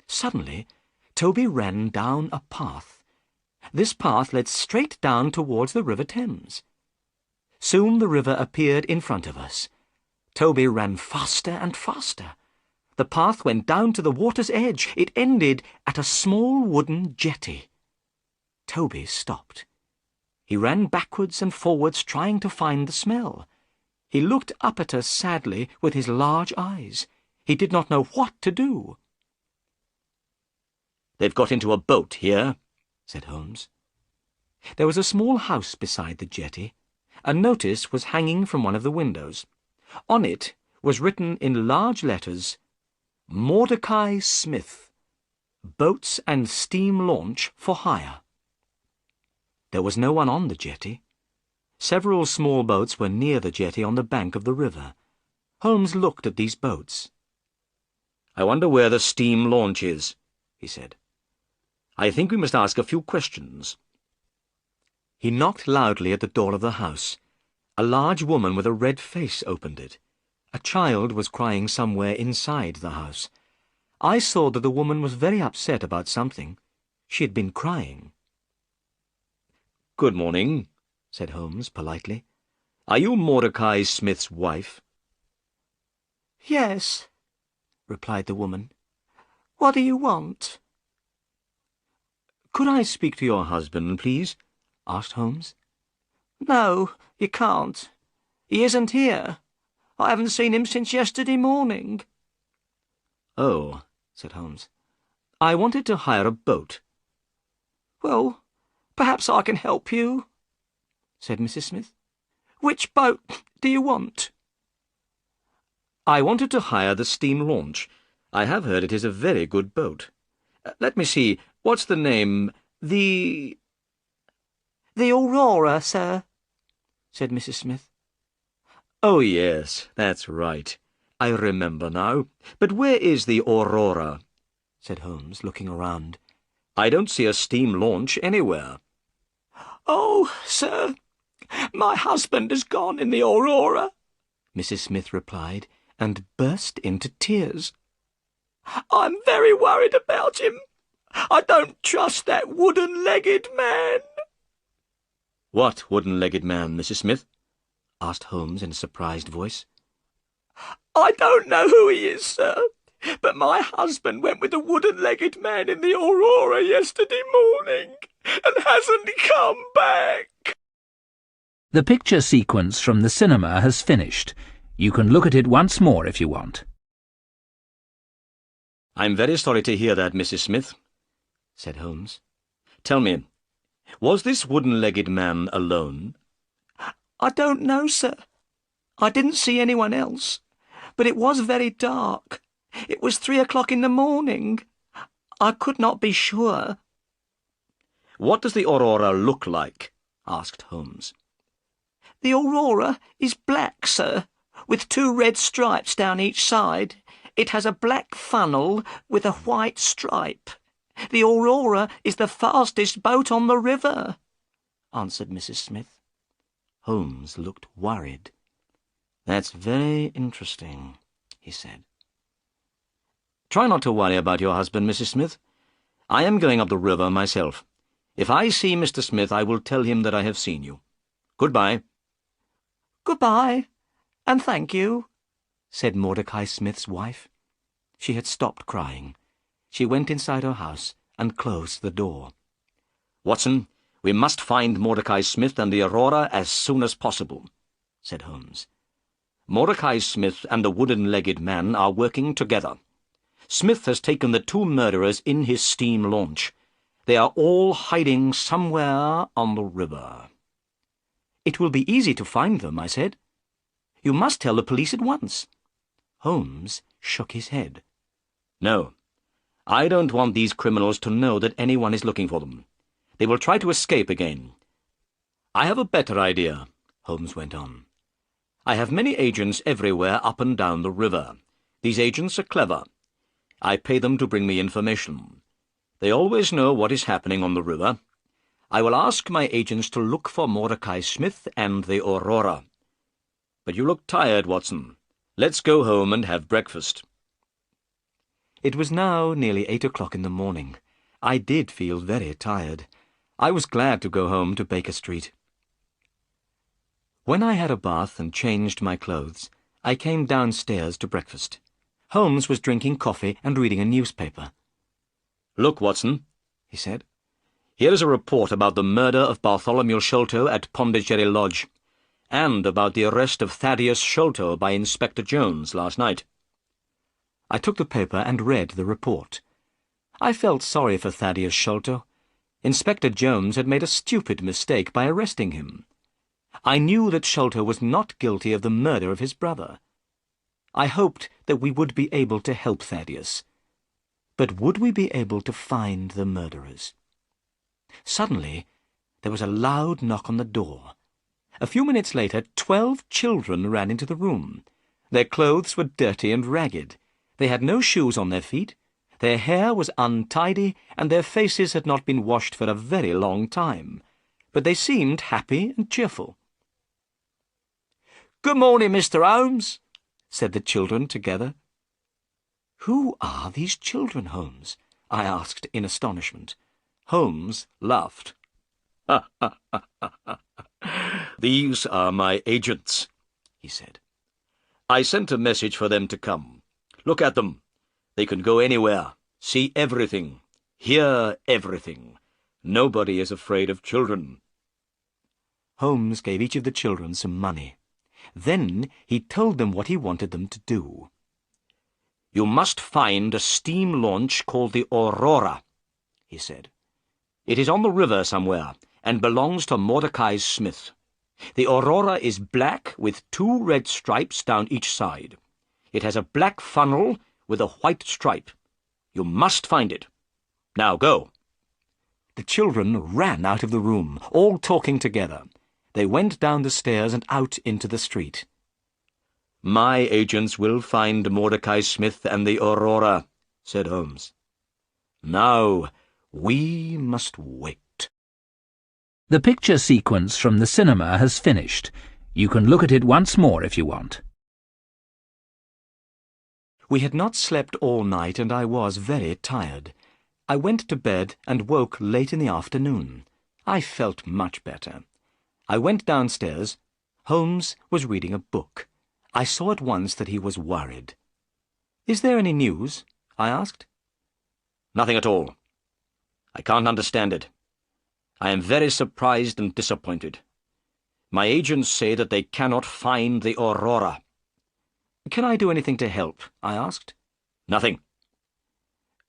Suddenly, Toby ran down a path. This path led straight down towards the River Thames. Soon the river appeared in front of us. Toby ran faster and faster. The path went down to the water's edge. It ended at a small wooden jetty. Toby stopped. He ran backwards and forwards trying to find the smell. He looked up at us sadly with his large eyes. He did not know what to do. "They've got into a boat here," said Holmes. There was a small house beside the jetty. A notice was hanging from one of the windows. On it was written in large letters, "Mordecai Smith, Boats and Steam Launch for Hire." There was no one on the jetty. Several small boats were near the jetty on the bank of the river. Holmes looked at these boats. "I wonder where the steam launch is," he said. "I think we must ask a few questions." He knocked loudly at the door of the house. A large woman with a red face opened it. A child was crying somewhere inside the house. I saw that the woman was very upset about something. She had been crying. "Good morning," said Holmes politely. "Are you Mordecai Smith's wife?" "Yes," replied the woman. "What do you want?" "Could I speak to your husband, please?" asked Holmes. "No, you can't. He isn't here. I haven't seen him since yesterday morning." "Oh," said Holmes. "I wanted to hire a boat." "Well, perhaps I can help you," said Mrs. Smith. "Which boat do you want?" "I wanted to hire the steam launch. I have heard it is a very good boat. Let me see, what's the name? The Aurora, sir," said Mrs. Smith. Oh, yes, that's right. I remember now. But where is the Aurora?" said Holmes, looking around. "I don't see a steam launch anywhere." "Oh, sir, my husband has gone in the Aurora," Mrs. Smith replied, and burst into tears. "I'm very worried about him. I don't trust that wooden-legged man." "What wooden-legged man, Mrs. Smith?" asked Holmes in a surprised voice. "I don't know who he is, sir, but my husband went with the wooden-legged man in the Aurora yesterday morning and hasn't come back." The picture sequence from the cinema has finished. You can look at it once more if you want. "I'm very sorry to hear that, Mrs. Smith," said Holmes. "Tell me, was this wooden-legged man alone?" "I don't know, sir. I didn't see anyone else, but it was very dark. It was 3 o'clock in the morning. I could not be sure." "What does the Aurora look like?" asked Holmes. "The Aurora is black, sir, with 2 red stripes down each side. It has a black funnel with a white stripe. The Aurora is the fastest boat on the river," answered Mrs. Smith. Holmes looked worried. "That's very interesting," he said. "Try not to worry about your husband, Mrs. Smith. I am going up the river myself. If I see Mr. Smith, I will tell him that I have seen you. Goodbye." "Goodbye, and thank you," said Mordecai Smith's wife. She had stopped crying. She went inside her house and closed the door. "Watson, we must find Mordecai Smith and the Aurora as soon as possible," said Holmes. "Mordecai Smith and the wooden-legged man are working together. Smith has taken the 2 murderers in his steam launch. They are all hiding somewhere on the river." "It will be easy to find them," I said. "You must tell the police at once." Holmes shook his head. "No, I don't want these criminals to know that anyone is looking for them. They will try to escape again. I have a better idea," Holmes went on. "I have many agents everywhere up and down the river. These agents are clever. I pay them to bring me information. They always know what is happening on the river. I will ask my agents to look for Mordecai Smith and the Aurora. But you look tired, Watson. Let's go home and have breakfast." It was now nearly 8 o'clock in the morning. I did feel very tired. I was glad to go home to Baker Street. When I had a bath and changed my clothes, I came downstairs to breakfast. Holmes was drinking coffee and reading a newspaper. "Look, Watson," he said. "Here is a report about the murder of Bartholomew Sholto at Pondicherry Lodge, and about the arrest of Thaddeus Sholto by Inspector Jones last night." I took the paper and read the report. I felt sorry for Thaddeus Sholto. Inspector Jones had made a stupid mistake by arresting him. I knew that Sholto was not guilty of the murder of his brother. I hoped that we would be able to help Thaddeus. But would we be able to find the murderers? Suddenly, there was a loud knock on the door. A few minutes later, 12 children ran into the room. Their clothes were dirty and ragged. They had no shoes on their feet. Their hair was untidy, and their faces had not been washed for a very long time. But they seemed happy and cheerful. "Good morning, Mr. Holmes," said the children together. "Who are these children, Holmes?" I asked in astonishment. Holmes laughed. "These are my agents," he said. "I sent a message for them to come. Look at them. They can go anywhere, see everything, hear everything. Nobody is afraid of children." Holmes gave each of the children some money. Then he told them what he wanted them to do. "You must find a steam launch called the Aurora," he said. "It is on the river somewhere, and belongs to Mordecai Smith. The Aurora is black with 2 red stripes down each side. It has a black funnel with a white stripe. You must find it. Now go." The children ran out of the room, all talking together. They went down the stairs and out into the street. "My agents will find Mordecai Smith and the Aurora," said Holmes. Now, we must wait. The picture sequence from the cinema has finished. You can look at it once more if you want. We had not slept all night and I was very tired. I went to bed and woke late in the afternoon. I felt much better. I went downstairs. Holmes was reading a book. I saw at once that he was worried. "Is there any news?" I asked. Nothing at all. I can't understand it. I am very surprised and disappointed. My agents say that they cannot find the Aurora. "Can I do anything to help?" I asked. Nothing.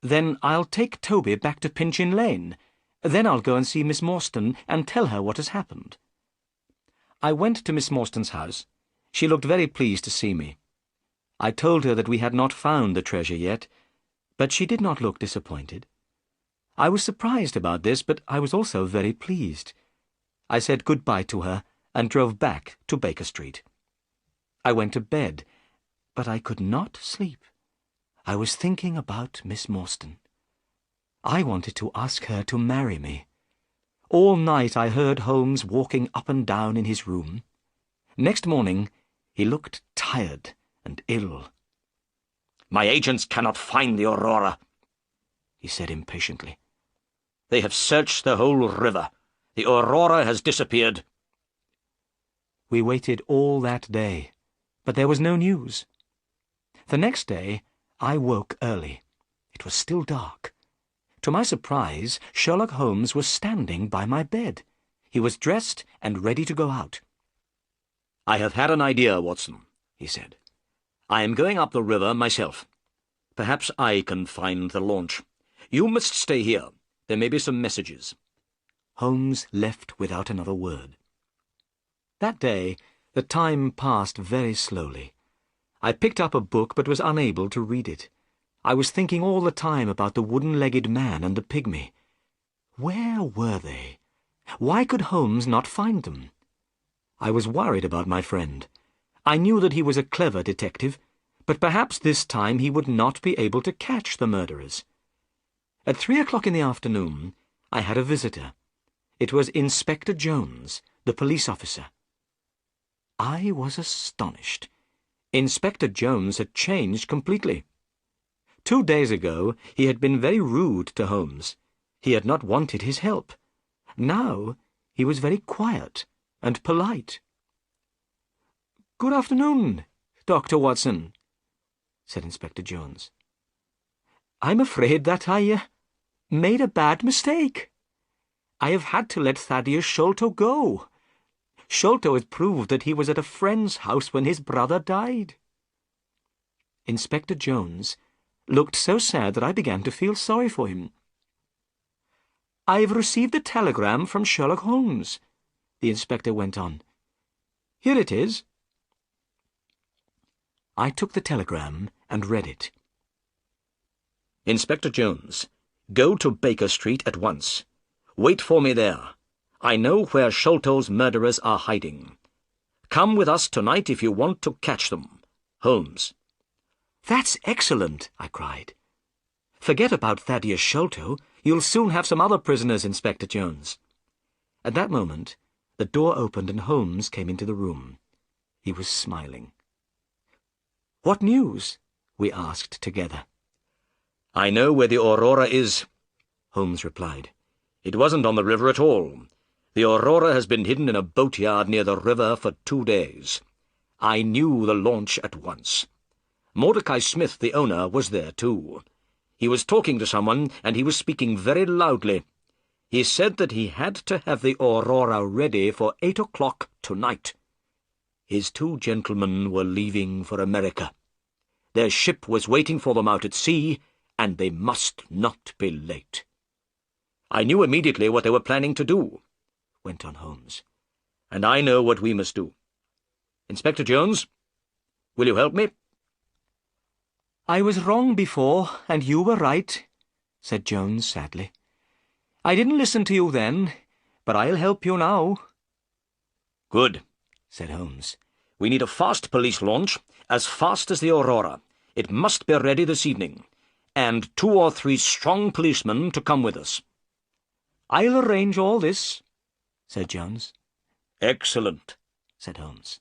"Then I'll take Toby back to Pinchin Lane. Then I'll go and see Miss Morstan and tell her what has happened." I went to Miss Morstan's house. She looked very pleased to see me. I told her that we had not found the treasure yet, but she did not look disappointed. I was surprised about this, but I was also very pleased. I said good-bye to her and drove back to Baker Street. I went to bed, but I could not sleep. I was thinking about Miss Morstan. I wanted to ask her to marry me. All night I heard Holmes walking up and down in his room. Next morning he looked tired and ill. My agents cannot find the Aurora, he said impatiently. They have searched the whole river. The Aurora has disappeared. We waited all that day, but there was no news. The next day I woke early. It was still dark. To my surprise, Sherlock Holmes was standing by my bed. He was dressed and ready to go out. I have had an idea, Watson, he said. I am going up the river myself. Perhaps I can find the launch. You must stay here. There may be some messages. Holmes left without another word. That day, the time passed very slowly. I picked up a book but was unable to read it. I was thinking all the time about the wooden-legged man and the pygmy. Where were they? Why could Holmes not find them? I was worried about my friend. I knew that he was a clever detective, but perhaps this time he would not be able to catch the murderers. At 3 o'clock in the afternoon, I had a visitor. It was Inspector Jones, the police officer. I was astonished. Inspector Jones had changed completely. 2 days ago, he had been very rude to Holmes. He had not wanted his help. Now, he was very quiet and polite. "Good afternoon, Dr. Watson," said Inspector Jones. "I'm afraid that I made a bad mistake. I have had to let Thaddeus Sholto go. Sholto has proved that he was at a friend's house when his brother died." Inspector Jones looked so sad that I began to feel sorry for him. "I've received a telegram from Sherlock Holmes," the inspector went on. "Here it is." I took the telegram and read it. Inspector Jones, go to Baker Street at once. Wait for me there. I know where Sholto's murderers are hiding. Come with us tonight if you want to catch them. Holmes. "That's excellent," I cried. "Forget about Thaddeus Sholto. You'll soon have some other prisoners, Inspector Jones." At that moment, the door opened and Holmes came into the room. He was smiling. "What news?" we asked together. I know where the Aurora is, Holmes replied. It wasn't on the river at all. The Aurora has been hidden in a boatyard near the river for 2 days. I knew the launch at once. Mordecai Smith, the owner, was there too. He was talking to someone, and he was speaking very loudly. He said that he had to have the Aurora ready for 8 o'clock tonight. His 2 gentlemen were leaving for America. Their ship was waiting for them out at sea, and they must not be late. I knew immediately what they were planning to do, went on Holmes, and I know what we must do. Inspector Jones, will you help me? "I was wrong before, and you were right," said Jones sadly. "I didn't listen to you then, but I'll help you now." Good, said Holmes. We need a fast police launch, as fast as the Aurora. It must be ready this evening. and 2 or 3 strong policemen to come with us." "I'll arrange all this," said Jones. "Excellent," said Holmes.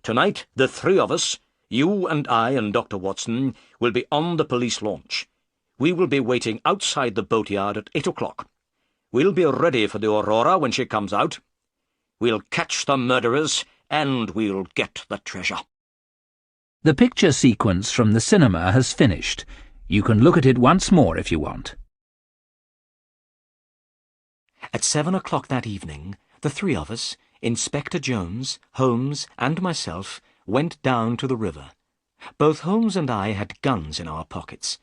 "Tonight, the 3 of us, you and I and Dr. Watson, will be on the police launch. We will be waiting outside the boatyard at 8 o'clock. We'll be ready for the Aurora when she comes out. We'll catch the murderers, and we'll get the treasure." The picture sequence from the cinema has finished. You can look at it once more if you want. At 7 o'clock that evening, the 3 of us, Inspector Jones, Holmes, and myself, went down to the river. Both Holmes and I had guns in our pockets.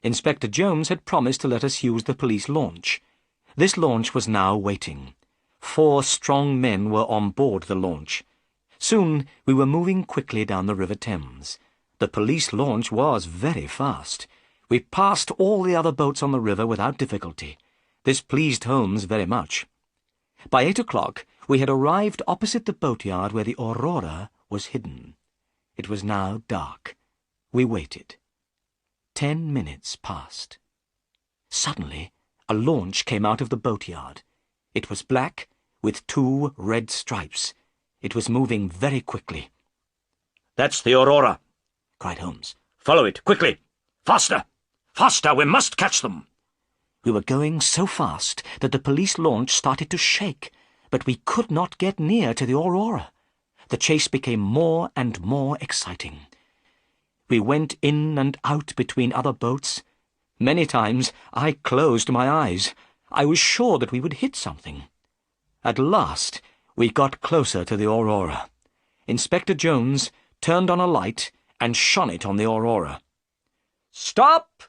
Inspector Jones had promised to let us use the police launch. This launch was now waiting. 4 strong men were on board the launch. Soon we were moving quickly down the River Thames. The police launch was very fast. We passed all the other boats on the river without difficulty. This pleased Holmes very much. By 8 o'clock we had arrived opposite the boatyard where the Aurora was hidden. It was now dark. We waited. 10 minutes passed. Suddenly a launch came out of the boatyard. It was black, with 2 red stripes. It was moving very quickly. "That's the Aurora," cried Holmes. "Follow it, quickly! Faster! Faster! We must catch them!" We were going so fast that the police launch started to shake, but we could not get near to the Aurora. The chase became more and more exciting. We went in and out between other boats. Many times I closed my eyes. I was sure that we would hit something. At last we got closer to the Aurora. Inspector Jones turned on a light and shone it on the Aurora. "Stop!"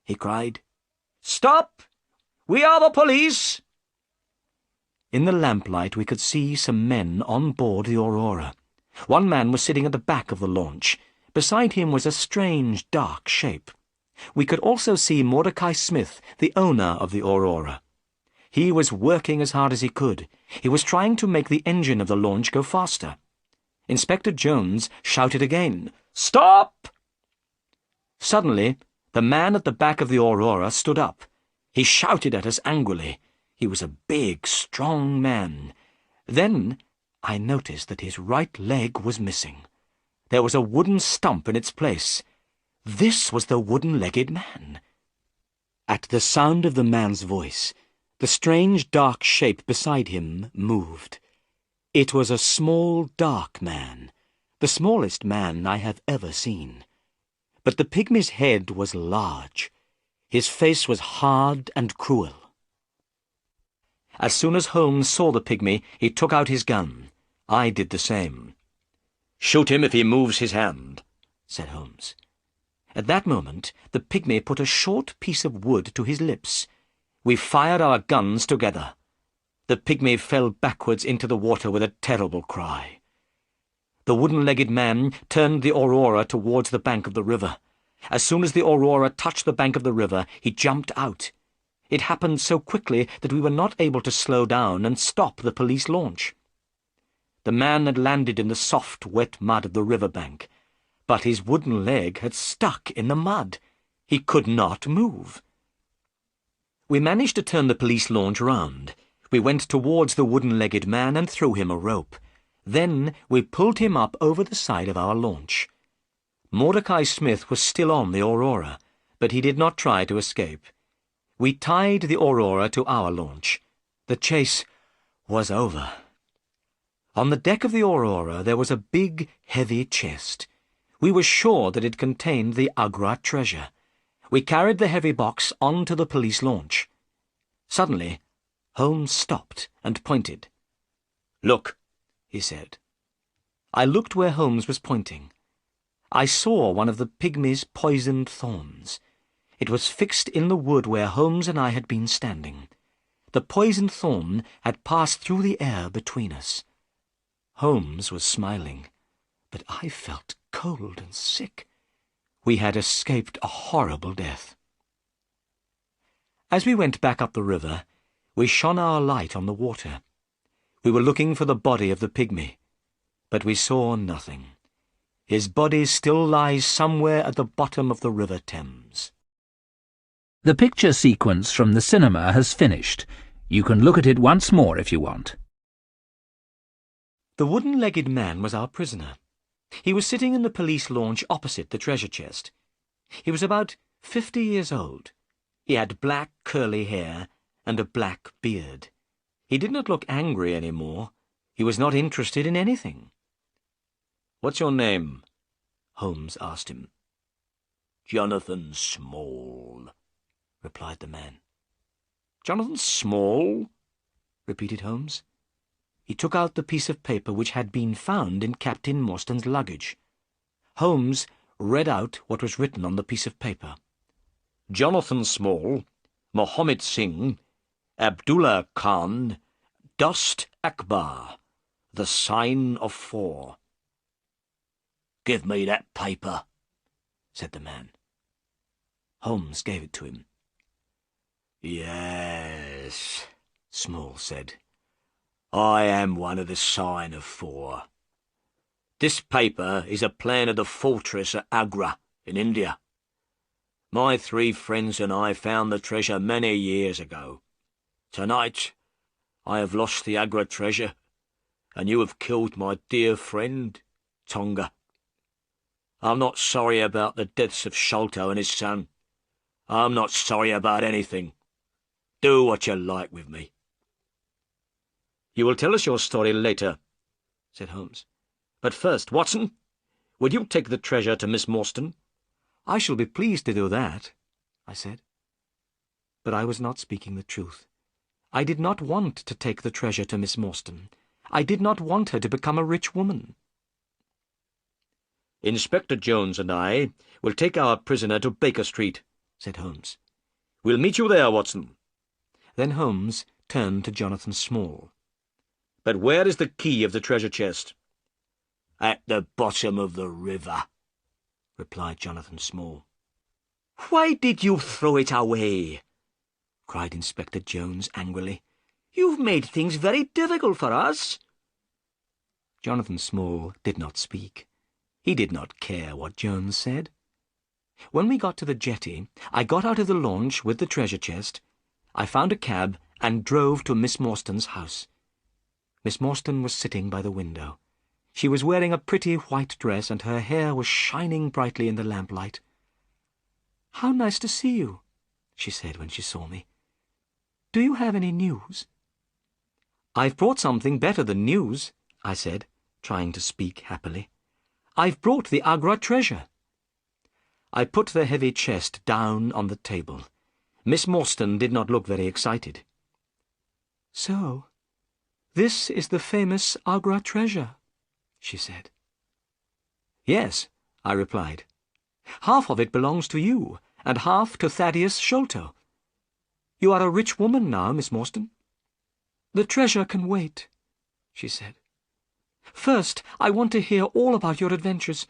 he cried. "Stop! We are the police!" In the lamplight we could see some men on board the Aurora. One man was sitting at the back of the launch. Beside him was a strange, dark shape. We could also see Mordecai Smith, the owner of the Aurora. He was working as hard as he could. He was trying to make the engine of the launch go faster. Inspector Jones shouted again, "Stop!" Suddenly, the man at the back of the Aurora stood up. He shouted at us angrily. He was a big, strong man. Then I noticed that his right leg was missing. There was a wooden stump in its place. This was the wooden-legged man. At the sound of the man's voice, the strange dark shape beside him moved. It was a small, dark man, the smallest man I have ever seen. But the pygmy's head was large. His face was hard and cruel. As soon as Holmes saw the pygmy, he took out his gun. I did the same. "Shoot him if he moves his hand," said Holmes. At that moment, the pygmy put a short piece of wood to his lips. We fired our guns together. The pygmy fell backwards into the water with a terrible cry. The wooden-legged man turned the Aurora towards the bank of the river. As soon as the Aurora touched the bank of the river, he jumped out. It happened so quickly that we were not able to slow down and stop the police launch. The man had landed in the soft, wet mud of the river bank, but his wooden leg had stuck in the mud. He could not move. We managed to turn the police launch round. We went towards the wooden-legged man and threw him a rope. Then we pulled him up over the side of our launch. Mordecai Smith was still on the Aurora, but he did not try to escape. We tied the Aurora to our launch. The chase was over. On the deck of the Aurora there was a big, heavy chest. We were sure that it contained the Agra treasure. We carried the heavy box onto the police launch. Suddenly, Holmes stopped and pointed. "Look," he said. I looked where Holmes was pointing. I saw one of the pygmy's poisoned thorns. It was fixed in the wood where Holmes and I had been standing. The poisoned thorn had passed through the air between us. Holmes was smiling, but I felt cold and sick. We had escaped a horrible death. As we went back up the river, we shone our light on the water. We were looking for the body of the pygmy, but we saw nothing. His body still lies somewhere at the bottom of the River Thames. The picture sequence from the cinema has finished. You can look at it once more if you want. The wooden-legged man was our prisoner. He was sitting in the police launch opposite the treasure chest. He was about 50 years old. He had black curly hair and a black beard. He did not look angry any more. He was not interested in anything. "What's your name?" Holmes asked him. "Jonathan Small," replied the man. "Jonathan Small?" repeated Holmes. He took out the piece of paper which had been found in Captain Morstan's luggage. Holmes read out what was written on the piece of paper. "Jonathan Small, Mohammed Singh, Abdullah Khan, Dost Akbar, the Sign of Four." "Give me that paper," said the man. Holmes gave it to him. "Yes," Small said. "I am one of the Sign of Four. This paper is a plan of the fortress at Agra in India. My 3 friends and I found the treasure many years ago. Tonight I have lost the Agra treasure, and you have killed my dear friend, Tonga. I'm not sorry about the deaths of Sholto and his son. I'm not sorry about anything. Do what you like with me." "You will tell us your story later," said Holmes. "But first, Watson, will you take the treasure to Miss Morstan?" "I shall be pleased to do that," I said. But I was not speaking the truth. I did not want to take the treasure to Miss Morstan. I did not want her to become a rich woman. "Inspector Jones and I will take our prisoner to Baker Street," said Holmes. "We'll meet you there, Watson." Then Holmes turned to Jonathan Small. "But where is the key of the treasure chest?" "At the bottom of the river," replied Jonathan Small. "Why did you throw it away?" cried Inspector Jones angrily. "You've made things very difficult for us." Jonathan Small did not speak. He did not care what Jones said. When we got to the jetty, I got out of the launch with the treasure chest. I found a cab and drove to Miss Morstan's house. Miss Morstan was sitting by the window. She was wearing a pretty white dress, and her hair was shining brightly in the lamplight. "How nice to see you," she said when she saw me. "Do you have any news?" "I've brought something better than news," I said, trying to speak happily. "I've brought the Agra treasure." I put the heavy chest down on the table. Miss Morstan did not look very excited. "So, this is the famous Agra treasure," she said. "Yes," I replied. "Half of it belongs to you, and half to Thaddeus Sholto. You are a rich woman now, Miss Morstan." "The treasure can wait," she said. "First, I want to hear all about your adventures.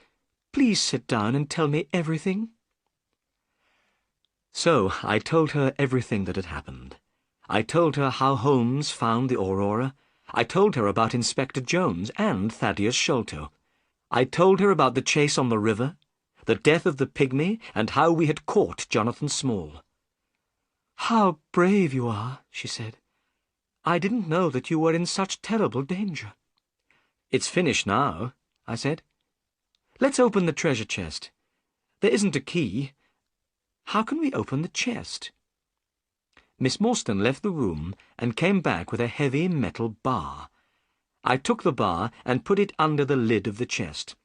Please sit down and tell me everything." So I told her everything that had happened. I told her how Holmes found the Aurora. I told her about Inspector Jones and Thaddeus Sholto. I told her about the chase on the river, the death of the pygmy, and how we had caught Jonathan Small. "How brave you are," she said. "I didn't know that you were in such terrible danger." "It's finished now," I said. "Let's open the treasure chest. There isn't a key. How can we open the chest?" Miss Morstan left the room and came back with a heavy metal bar. I took the bar and put it under the lid of the chest.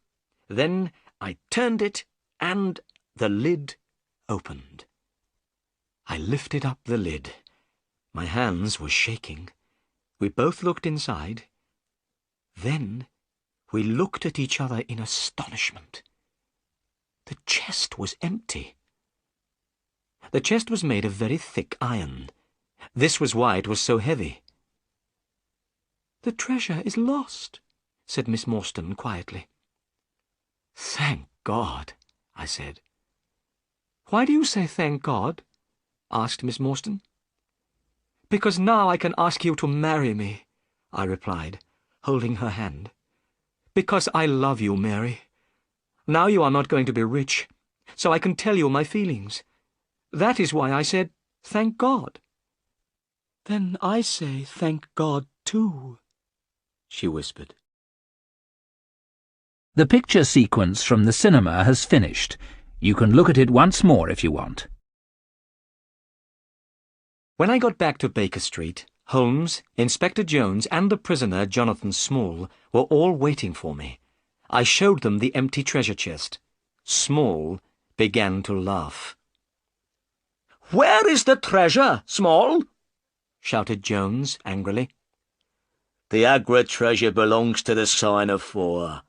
Then I turned it, and the lid opened. I lifted up the lid. My hands were shaking. We both looked inside. Then we looked at each other in astonishment. The chest was empty. The chest was made of very thick iron. This was why it was so heavy. "The treasure is lost," said Miss Morstan quietly. "Thank God," I said. "Why do you say thank God?" asked Miss Morstan. "Because now I can ask you to marry me," I replied, holding her hand. "Because I love you, Mary. Now you are not going to be rich, so I can tell you my feelings. That is why I said, thank God. Then I say thank God too, she whispered. The picture sequence from the cinema has finished. You can look at it once more if you want. When I got back to Baker Street, Holmes, Inspector Jones, and the prisoner Jonathan Small were all waiting for me. I showed them the empty treasure chest. Small began to laugh. "Where is the treasure, Small?" shouted Jones angrily. "The Agra treasure belongs to the Sign of Four,"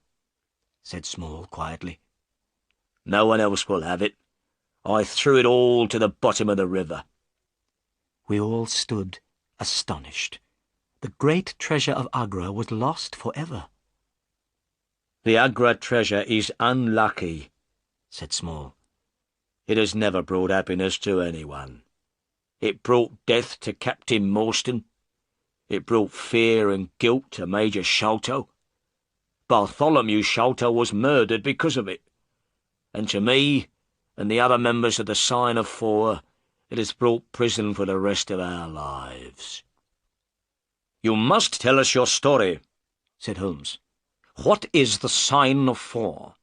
said Small quietly. "No one else will have it. I threw it all to the bottom of the river." We all stood astonished. The great treasure of Agra was lost forever. "The Agra treasure is unlucky," said Small. "It has never brought happiness to anyone. It brought death to Captain Morstan. It brought fear and guilt to Major Sholto. Bartholomew Sholto was murdered because of it. And to me and the other members of the Sign of Four, it has brought prison for the rest of our lives." "You must tell us your story," said Holmes. "What is the Sign of Four?"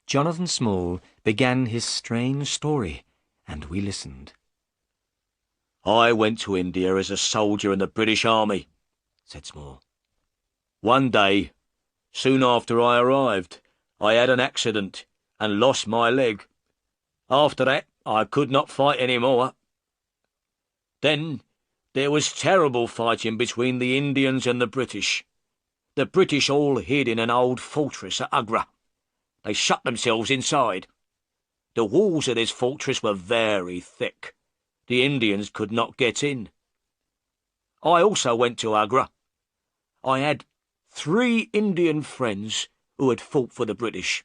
Jonathan Small began his strange story, and we listened. "I went to India as a soldier in the British Army," said Small. "One day, soon after I arrived, I had an accident and lost my leg. After that, I could not fight any more. Then there was terrible fighting between the Indians and the British. The British all hid in an old fortress at Agra. They shut themselves inside. The walls of this fortress were very thick. The Indians could not get in. I also went to Agra. I had 3 Indian friends who had fought for the British.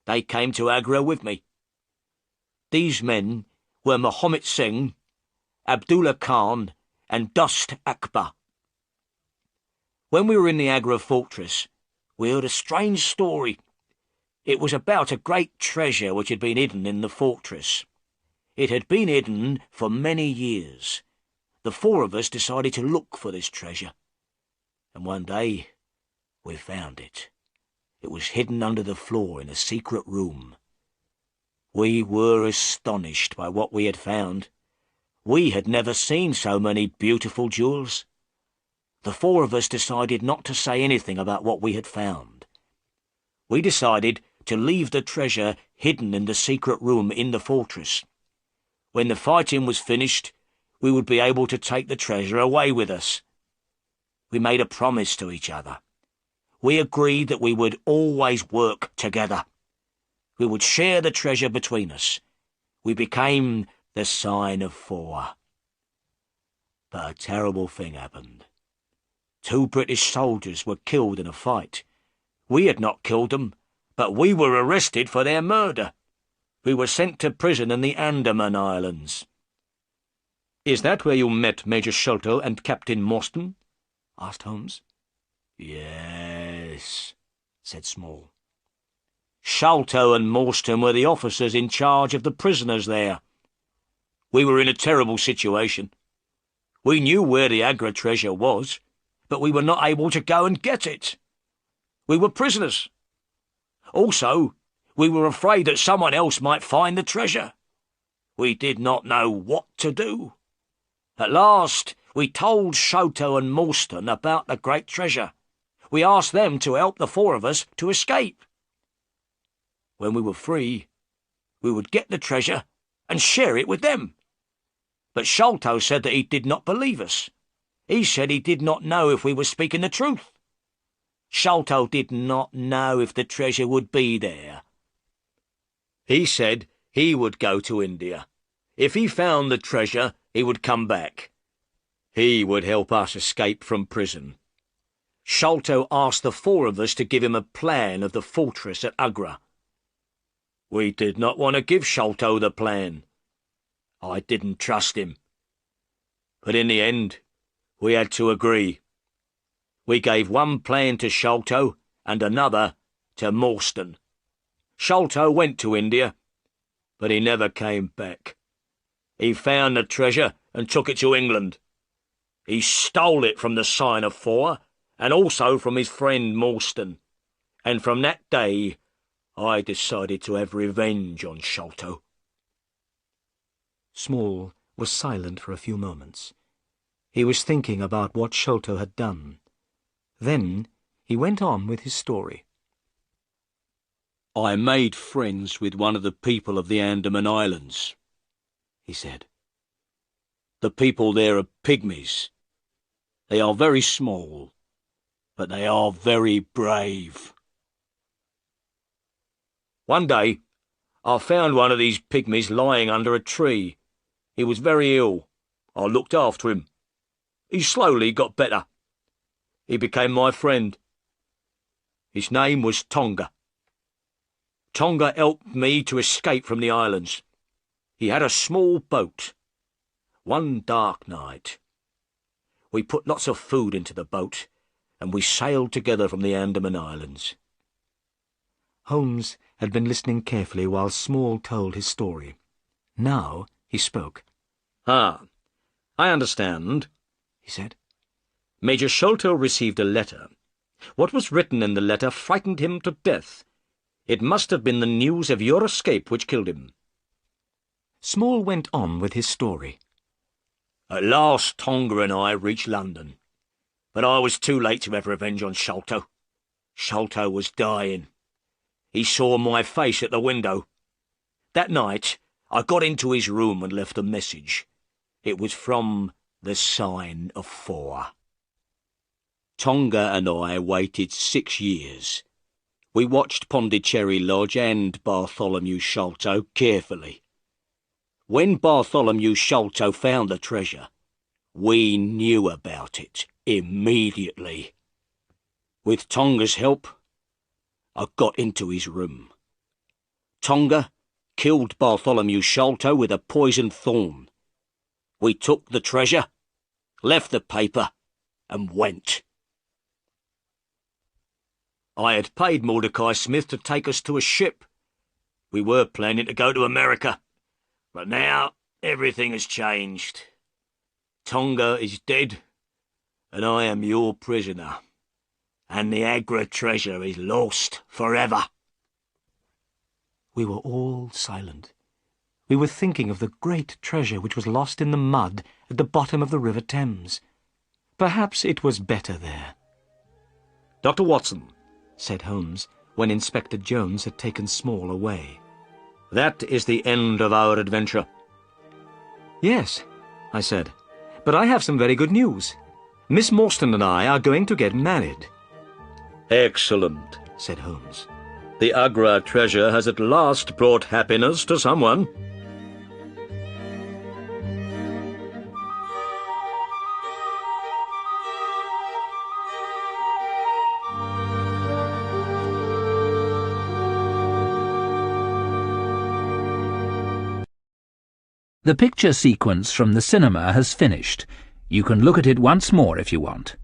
They came to Agra with me. These men were Muhammad Singh, Abdullah Khan, and Dost Akbar. When we were in the Agra fortress, we heard a strange story. It was about a great treasure which had been hidden in the fortress. It had been hidden for many years. The 4 of us decided to look for this treasure. And one day, we found it. It was hidden under the floor in a secret room. We were astonished by what we had found. We had never seen so many beautiful jewels. The 4 of us decided not to say anything about what we had found. We decided to leave the treasure hidden in the secret room in the fortress. When the fighting was finished, we would be able to take the treasure away with us. We made a promise to each other. We agreed that we would always work together. We would share the treasure between us. We became the Sign of Four. But a terrible thing happened. 2 British soldiers were killed in a fight. We had not killed them, but we were arrested for their murder. We were sent to prison in the Andaman Islands." "Is that where you met Major Sholto and Captain Morstan?" asked Holmes. "Yes," said Small. "Sholto and Morstan were the officers in charge of the prisoners there. We were in a terrible situation. We knew where the Agra treasure was, but we were not able to go and get it. We were prisoners. Also, we were afraid that someone else might find the treasure. We did not know what to do. At last, we told Sholto and Morstan about the great treasure. We asked them to help the 4 of us to escape. When we were free, we would get the treasure and share it with them. But Sholto said that he did not believe us. He said he did not know if we were speaking the truth. Sholto did not know if the treasure would be there. He said he would go to India. If he found the treasure, he would come back. He would help us escape from prison. Sholto asked the 4 of us to give him a plan of the fortress at Agra. We did not want to give Sholto the plan. I didn't trust him. But in the end, we had to agree. We gave one plan to Sholto and another to Morstan. Sholto went to India, but he never came back. He found the treasure and took it to England. He stole it from the Sign of Four, and also from his friend Morstan. And from that day, I decided to have revenge on Sholto." Small was silent for a few moments. He was thinking about what Sholto had done. Then he went on with his story. "I made friends with one of the people of the Andaman Islands," he said. "The people there are pygmies. They are very small, but they are very brave. One day, I found one of these pygmies lying under a tree. He was very ill. I looked after him. He slowly got better. He became my friend. His name was Tonga. Tonga helped me to escape from the islands. He had a small boat. One dark night, we put lots of food into the boat, and we sailed together from the Andaman Islands." Holmes had been listening carefully while Small told his story. Now he spoke. "Ah, I understand," he said. "Major Sholto received a letter. What was written in the letter frightened him to death. It must have been the news of your escape which killed him." Small went on with his story. "At last Tonga and I reached London, but I was too late to have revenge on Sholto. Sholto was dying. He saw my face at the window. That night I got into his room and left a message. It was from the Sign of Four. Tonga and I waited 6 years. We watched Pondicherry Lodge and Bartholomew Sholto carefully. When Bartholomew Sholto found the treasure, we knew about it immediately. With Tonga's help, I got into his room. Tonga killed Bartholomew Sholto with a poisoned thorn. We took the treasure, left the paper, and went. I had paid Mordecai Smith to take us to a ship. We were planning to go to America. But now everything has changed. Tonga is dead, and I am your prisoner. And the Agra treasure is lost forever." We were all silent. We were thinking of the great treasure which was lost in the mud at the bottom of the River Thames. Perhaps it was better there. "Dr. Watson," said Holmes, when Inspector Jones had taken Small away. "That is the end of our adventure." "Yes," I said, "but I have some very good news. Miss Morstan and I are going to get married." "Excellent," said Holmes. "The Agra treasure has at last brought happiness to someone." The picture sequence from the cinema has finished. You can look at it once more if you want.